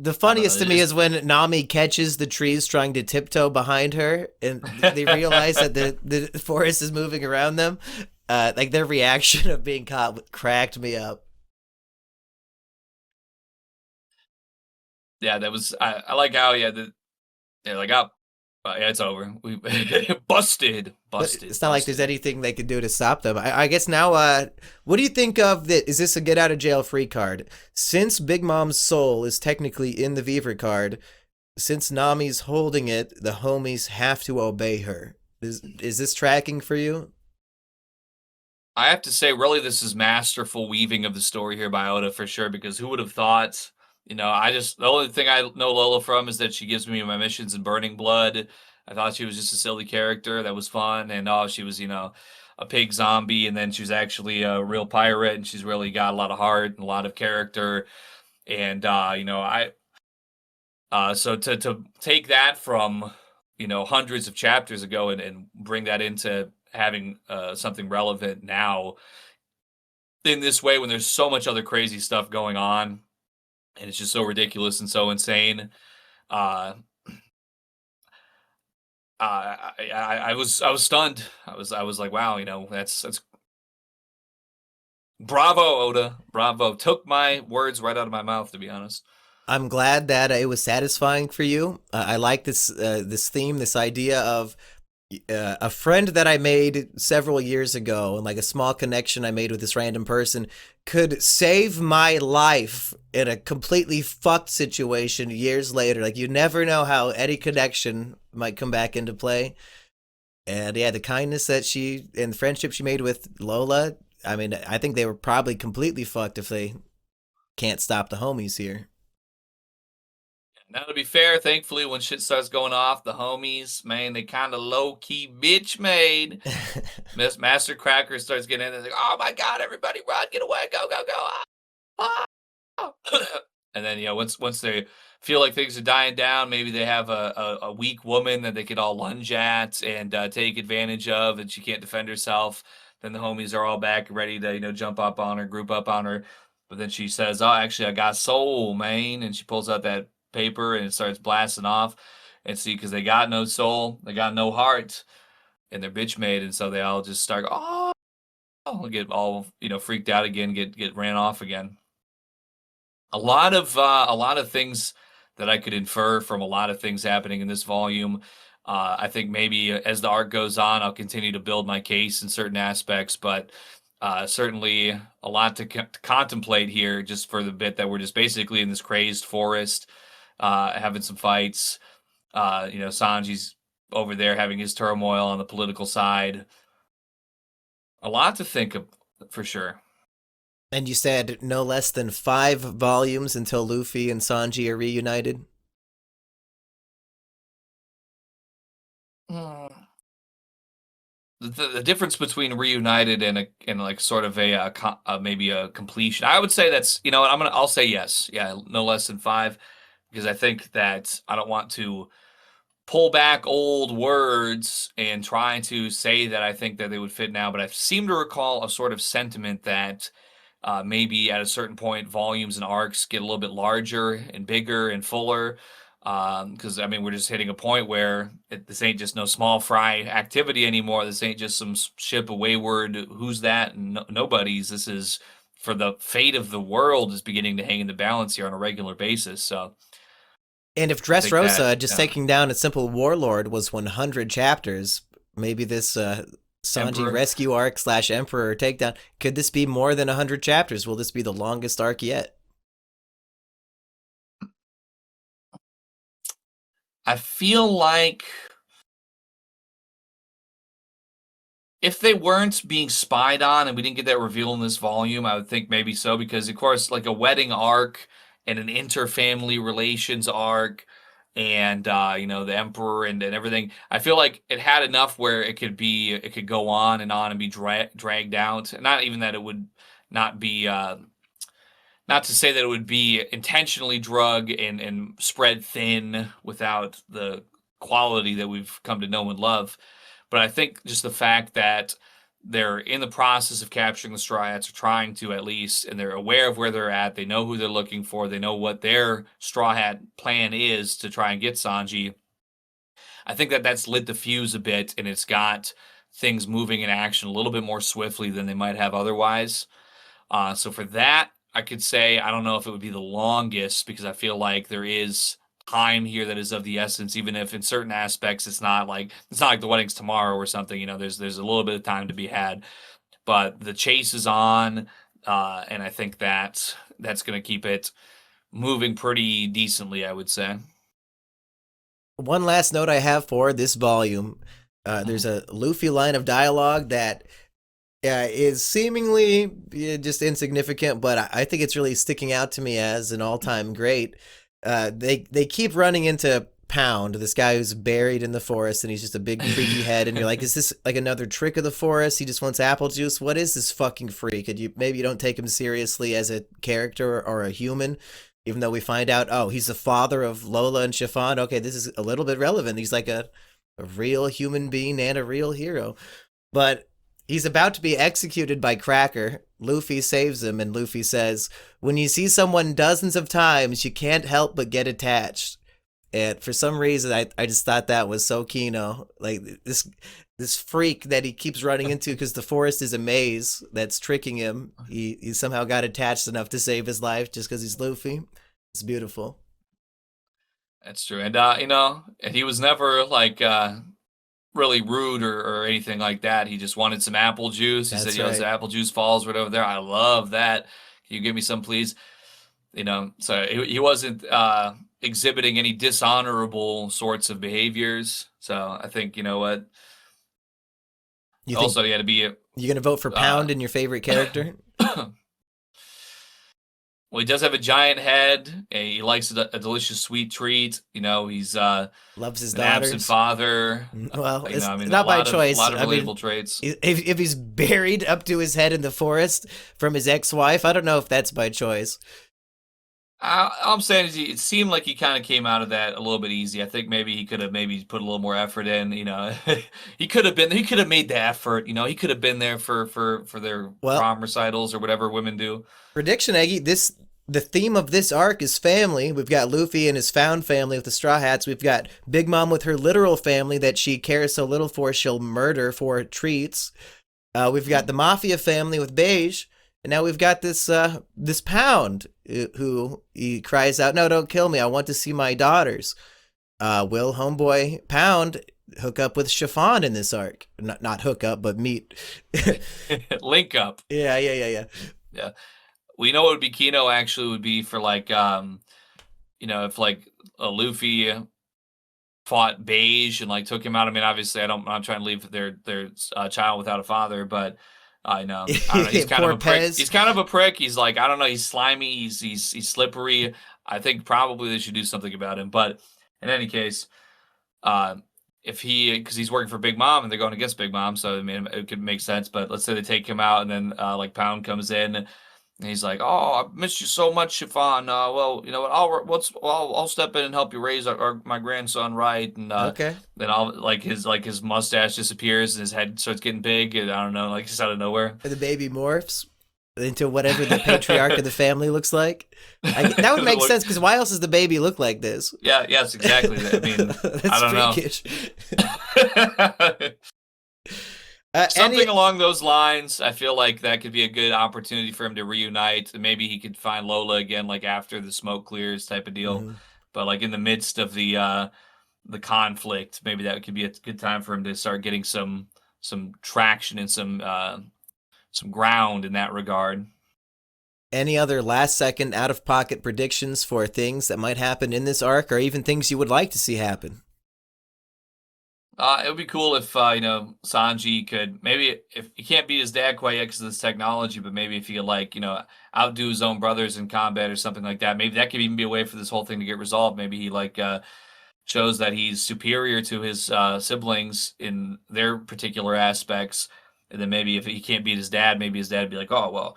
The I don't know. funniest to me is when Nami catches the trees trying to tiptoe behind her, and they realize that the forest is moving around them. Like their reaction of being caught cracked me up. Yeah, that was. I like how they're like, oh, yeah, it's over. We busted, But busted, it's not like there's busted. anything they could do to stop them. I guess now, what do you think of that? Is this a get out of jail free card? Since Big Mom's soul is technically in the Beaver card, since Nami's holding it, the homies have to obey her. Is this tracking for you? I have to say, really, this is masterful weaving of the story here by Oda for sure. Because who would have thought? The only thing I know Lola from is that she gives me my missions in Burning Blood. I thought she was just a silly character that was fun, and she was a pig zombie, and then she was actually a real pirate, and she's really got a lot of heart and a lot of character. And I so to take that from hundreds of chapters ago and bring that into having something relevant now in this way when there's so much other crazy stuff going on and it's just so ridiculous and so insane. Uh, I was stunned. I was like, wow, that's bravo, Oda, bravo. Took my words right out of my mouth, to be honest. I'm glad that it was satisfying for you. I like this theme, this idea of a friend that I made several years ago, and like a small connection I made with this random person, could save my life in a completely fucked situation years later. Like you never know how any connection might come back into play. And yeah, the kindness that she and the friendship she made with Lola. I mean, I think they were probably completely fucked if they can't stop the homies here. Now, to be fair, thankfully, when shit starts going off, the homies, man, they kind of low key bitch made. Miss Master Cracker starts getting in. They're like, "Oh my god, everybody, run, get away, go, go, go!" Ah, and then once they feel like things are dying down, maybe they have a weak woman that they could all lunge at and take advantage of, and she can't defend herself. Then the homies are all back ready to jump up on her, group up on her. But then she says, "Oh, actually, I got soul, man," and she pulls out that paper and it starts blasting off. And see, because they got no soul, they got no heart, and they're bitch made, and so they all just start get all freaked out again, get ran off again. A lot of things that I could infer from a lot of things happening in this volume. I think maybe as the arc goes on, I'll continue to build my case in certain aspects, but certainly a lot to contemplate here just for the bit that we're just basically in this crazed forest, having some fights. Sanji's over there having his turmoil on the political side. A lot to think of for sure. And you said no less than 5 volumes until Luffy and Sanji are reunited? Mm. The difference between reunited and like sort of maybe a completion. I would say that's I'll say yes. Yeah, no less than 5, because I think that I don't want to pull back old words and try to say that I think that they would fit now, but I seem to recall a sort of sentiment that maybe at a certain point, volumes and arcs get a little bit larger and bigger and fuller. Because I mean, we're just hitting a point where this ain't just no small fry activity anymore. This ain't just some ship of wayward who's that and nobody's. This is for the fate of the world is beginning to hang in the balance here on a regular basis. So, And if I think Dressrosa that just taking down a simple warlord was 100 chapters, maybe this Sanji Emperor. rescue arc / Emperor takedown, could this be more than 100 chapters? Will this be the longest arc yet? I feel like if they weren't being spied on and we didn't get that reveal in this volume, I would think maybe so, because of course, like a wedding arc and an inter-family relations arc and the emperor and everything, I feel like it had enough where it could go on and be dragged out. Not even that it would not be not to say that it would be intentionally drug and spread thin without the quality that we've come to know and love. But I think just the fact that they're in the process of capturing the Straw Hats, or trying to at least, and they're aware of where they're at, they know who they're looking for, they know what their Straw Hat plan is to try and get Sanji. I think that that's lit the fuse a bit, and it's got things moving in action a little bit more swiftly than they might have otherwise. So for that, I could say I don't know if it would be the longest, because I feel like there is time here that is of the essence, even if in certain aspects it's not like the wedding's tomorrow or something. There's a little bit of time to be had, but the chase is on, and I think that's going to keep it moving pretty decently, I would say. One last note I have for this volume, there's a Luffy line of dialogue that is seemingly just insignificant, but I think it's really sticking out to me as an all-time great. They keep running into Pound, this guy who's buried in the forest, and he's just a big freaky head, and you're like, is this like another trick of the forest? He just wants apple juice? What is this fucking freak? And maybe you don't take him seriously as a character or a human, even though we find out, oh, he's the father of Lola and Chiffon. Okay, this is a little bit relevant. He's like a real human being and a real hero. But he's about to be executed by Cracker. Luffy saves him, and Luffy says, when you see someone dozens of times, you can't help but get attached. And for some reason, I just thought that was so Kino. Like, this freak that he keeps running into because the forest is a maze that's tricking him. He somehow got attached enough to save his life just because he's Luffy. It's beautiful. That's true. And he was never like really rude or anything like that. He just wanted some apple juice. He That's said, right. the apple juice falls right over there. I love that. Can you give me some, please? So he wasn't exhibiting any dishonorable sorts of behaviors. So I think, you know what? You Also, he had to be you're going to vote for Pound in your favorite character? Well, he does have a giant head, and he likes a delicious sweet treat. He's Loves his an daughters. absent father. Well, it's not by choice. A lot of relatable traits. If he's buried up to his head in the forest from his ex-wife, I don't know if that's by choice. I'm saying is it seemed like he kind of came out of that a little bit easy. I think maybe he could have put a little more effort in. He could have made the effort. He could have been there for their prom recitals or whatever women do. Prediction, Eggy. The theme of this arc is family. We've got Luffy and his found family with the Straw Hats. We've got Big Mom with her literal family that she cares so little for she'll murder for treats. We've got the Mafia family with Beige. And now we've got this Pound who he cries out, "No, don't kill me. I want to see my daughters." Will homeboy Pound hook up with Chiffon in this arc. Not hook up, but meet. Link up. Yeah. Yeah. We know what would be Kino actually would be for like if like a Luffy fought Beige and like took him out. I mean, obviously, I'm not trying to leave their child without a father, but I don't know. He's kind of Poor a prick. Pez. He's kind of a prick. He's like, I don't know. He's slimy. He's slippery. I think probably they should do something about him. But in any case, uh, if because he's working for Big Mom and they're going against Big Mom, so I mean, it could make sense. But let's say they take him out and then like Pound comes in. And he's like, "Oh, I missed you so much, Chiffon. Well, you know what? I'll step in and help you raise my grandson right." And Okay. then I'll his mustache disappears and his head starts getting big, and I don't know, like just out of nowhere. The baby morphs into whatever the patriarch of the family looks like. That would make sense because why else does the baby look like this? Yeah, yes, exactly. I mean, That's I don't freakish. know. Something along those lines. I feel like that could be a good opportunity for him to reunite. Maybe he could find Lola again, like after the smoke clears, type of deal. Mhm. But like in the midst of the conflict, maybe that could be a good time for him to start getting some traction and some ground in that regard. Any other last second out of pocket predictions for things that might happen in this arc, or even things you would like to see happen? It would be cool if Sanji could, maybe, if he can't beat his dad quite yet because of this technology, but maybe if he could like outdo his own brothers in combat or something like that. Maybe that could even be a way for this whole thing to get resolved. Maybe he like shows that he's superior to his siblings in their particular aspects, and then maybe if he can't beat his dad, maybe his dad would be like, "Oh well,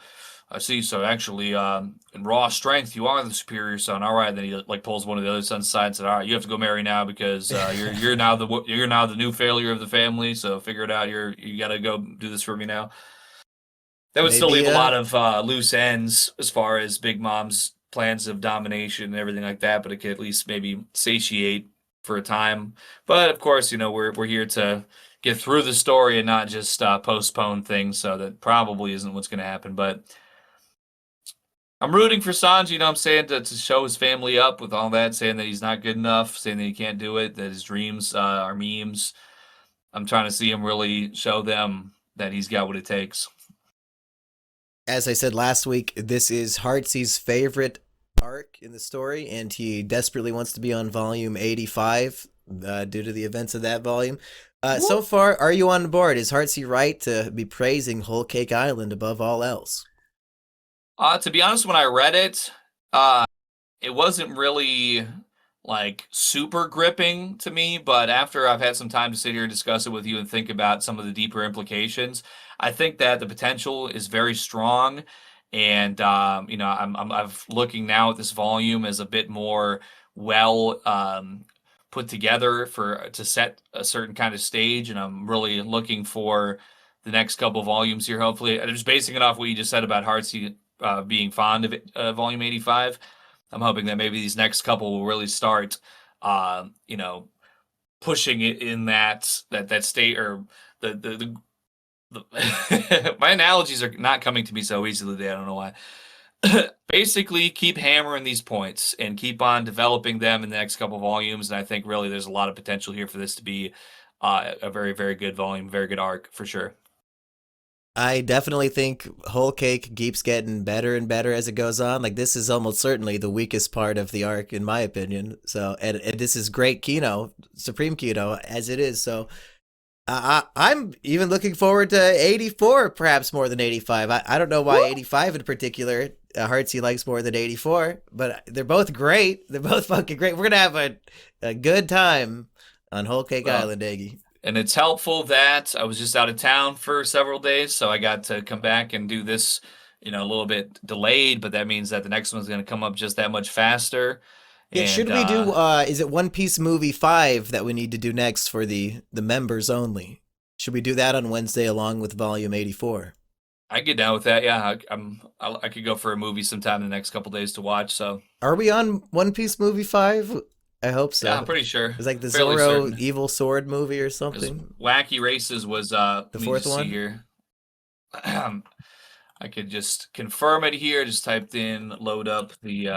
I see. So actually, in raw strength, you are the superior son. All right." Then he like pulls one of the other sons aside and said, "All right, you have to go marry now because you're now the new failure of the family. So figure it out. You got to go do this for me now." That would still Maybe leave a lot of loose ends as far as Big Mom's plans of domination and everything like that. But it could at least maybe satiate for a time. But of course, we're here to get through the story and not just postpone things. So that probably isn't what's going to happen. But I'm rooting for Sanji, you know what I'm saying, to show his family up with all that, saying that he's not good enough, saying that he can't do it, that his dreams are memes. I'm trying to see him really show them that he's got what it takes. as I said last week, this is Heartsy's favorite arc in the story, and he desperately wants to be on volume 85 due to the events of that volume. So far, are you on board? Is Heartsy right to be praising Whole Cake Island above all else? To be honest, when I read it, it wasn't really like super gripping to me, but after I've had some time to sit here and discuss it with you and think about some of the deeper implications, I think that the potential is very strong. And I'm looking now at this volume as a bit more well put together to set a certain kind of stage, and I'm really looking for the next couple volumes here. Hopefully, I'm just basing it off what you just said about Heartsy being fond of it, volume 85. I'm hoping that maybe these next couple will really start, uh, you know, pushing it in that state, or the my analogies are not coming to me so easily today. I don't know why. Basically, keep hammering these points and keep on developing them in the next couple volumes. And I think really there's a lot of potential here for this to be a very, very good volume, very good arc for sure. I definitely think Whole Cake keeps getting better and better as it goes on. Like this is almost certainly the weakest part of the arc, in my opinion. So, and this is great Kino, Supreme Kino as it is. So, I'm even looking forward to 84, perhaps more than 85. I don't know why 85 in particular, Heartsy likes more than 84, but they're both great. They're both fucking great. We're gonna have a good time on Whole Cake Well, Island, Eggy. and it's helpful that I was just out of town for several days, so I got to come back and do this, a little bit delayed, but that means that the next one's going to come up just that much faster. Yeah, And should we do is it One Piece movie 5 that we need to do next for the members only? Should we do that on Wednesday along with volume 84? I get down with that. Yeah, I could go for a movie sometime in the next couple days to watch. So Are we on One Piece movie 5? I hope so. yeah, I'm pretty sure. It's like the Fairly Zoro certain. Evil Sword movie or 'Cause something. Wacky Races was The let me fourth just see one? here. I could just confirm it here. Just typed in, load up the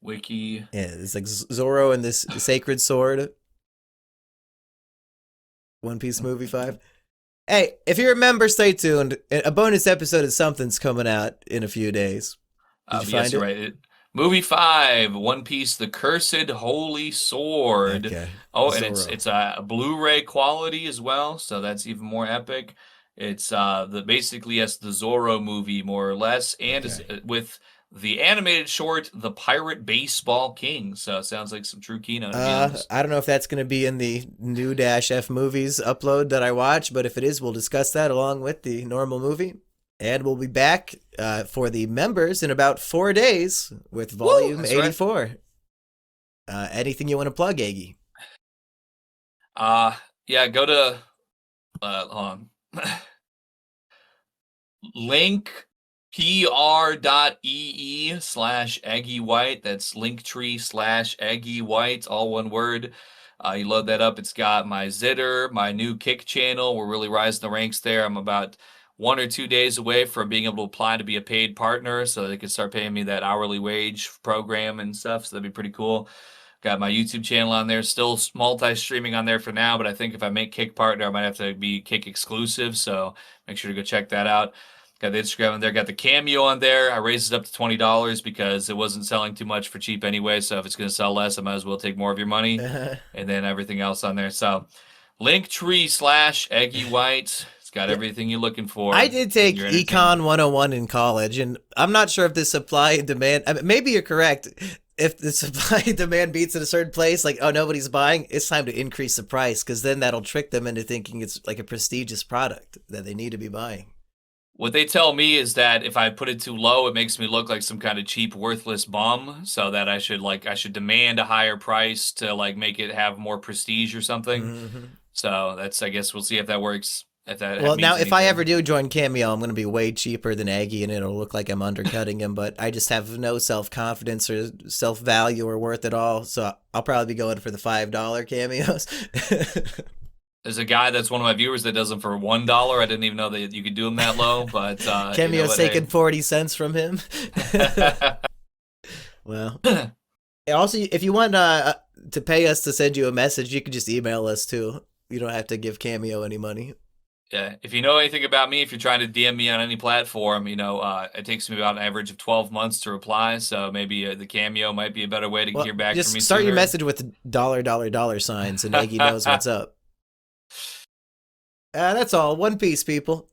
wiki. Yeah, it's like Zoro and this sacred sword. One Piece movie 5. Hey, if you remember, stay tuned. A bonus episode of something's coming out in a few days. Did you But yes, find you're it? right. Movie 5, One Piece: The Cursed Holy Sword. Okay. Oh, and it's Zoro. it's a Blu-ray quality as well, so that's even more epic. It's the basically yes, the Zorro movie more or less, and is, Okay. with the animated short, The Pirate Baseball King. So it sounds like some true Kino, to be honest. I don't know if that's going to be in the new Dash F movies upload that I watch, but if it is, we'll discuss that along with the normal movie. And we'll be back for the members in about 4 days with Woo! volume That's right. 84. Anything you want to plug, Aggie? Yeah, go to hold on. Link pr.ee/Aggie White. That's linktree/Aggie White, all one word. You load that up. It's got my Zitter, my new Kick channel. We're really rising the ranks there. I'm about 1 or 2 days away from being able to apply to be a paid partner so they can start paying me that hourly wage program and stuff. So that'd be pretty cool. Got my YouTube channel on there, still multi-streaming on there for now, but I think if I make Kick partner, I might have to be Kick exclusive. So make sure to go check that out. Got the Instagram on there, got the Cameo on there. I raised it up to $20 because it wasn't selling too much for cheap anyway. So if it's going to sell less, I might as well take more of your money. And then everything else on there. So Linktree/Aggie White. It's got everything you're looking for. I did take Your Econ 101 in college, and I'm not sure if the supply and demand, I mean, maybe you're correct. If the supply and demand beats at a certain place, like, oh, nobody's buying, it's time to increase the price, because then that'll trick them into thinking it's like a prestigious product that they need to be buying. What they tell me is that if I put it too low, it makes me look like some kind of cheap, worthless bum. So that I should demand a higher price to like make it have more prestige or something. Mm-hmm. So that's, I guess we'll see if that works. If that Well, now means if I anything. ever do join Cameo, I'm going to be way cheaper than Aggie, and it'll look like I'm undercutting him. But I just have no self confidence or self value or worth at all. So I'll probably be going for the $5 cameos. There's a guy that's one of my viewers that does them for $1. I didn't even know that you could do them that low, but Cameo's you know what, taking 40 cents from him. Well, also, if you want to pay us to send you a message, you can just email us too. You don't have to give Cameo any money. Yeah, if you know anything about me, if you're trying to DM me on any platform, it takes me about an average of 12 months to reply. So maybe the Cameo might be a better way to hear back just from me. Start sooner. your message with $ signs, and Aggie knows what's up. That's all. One Piece, people.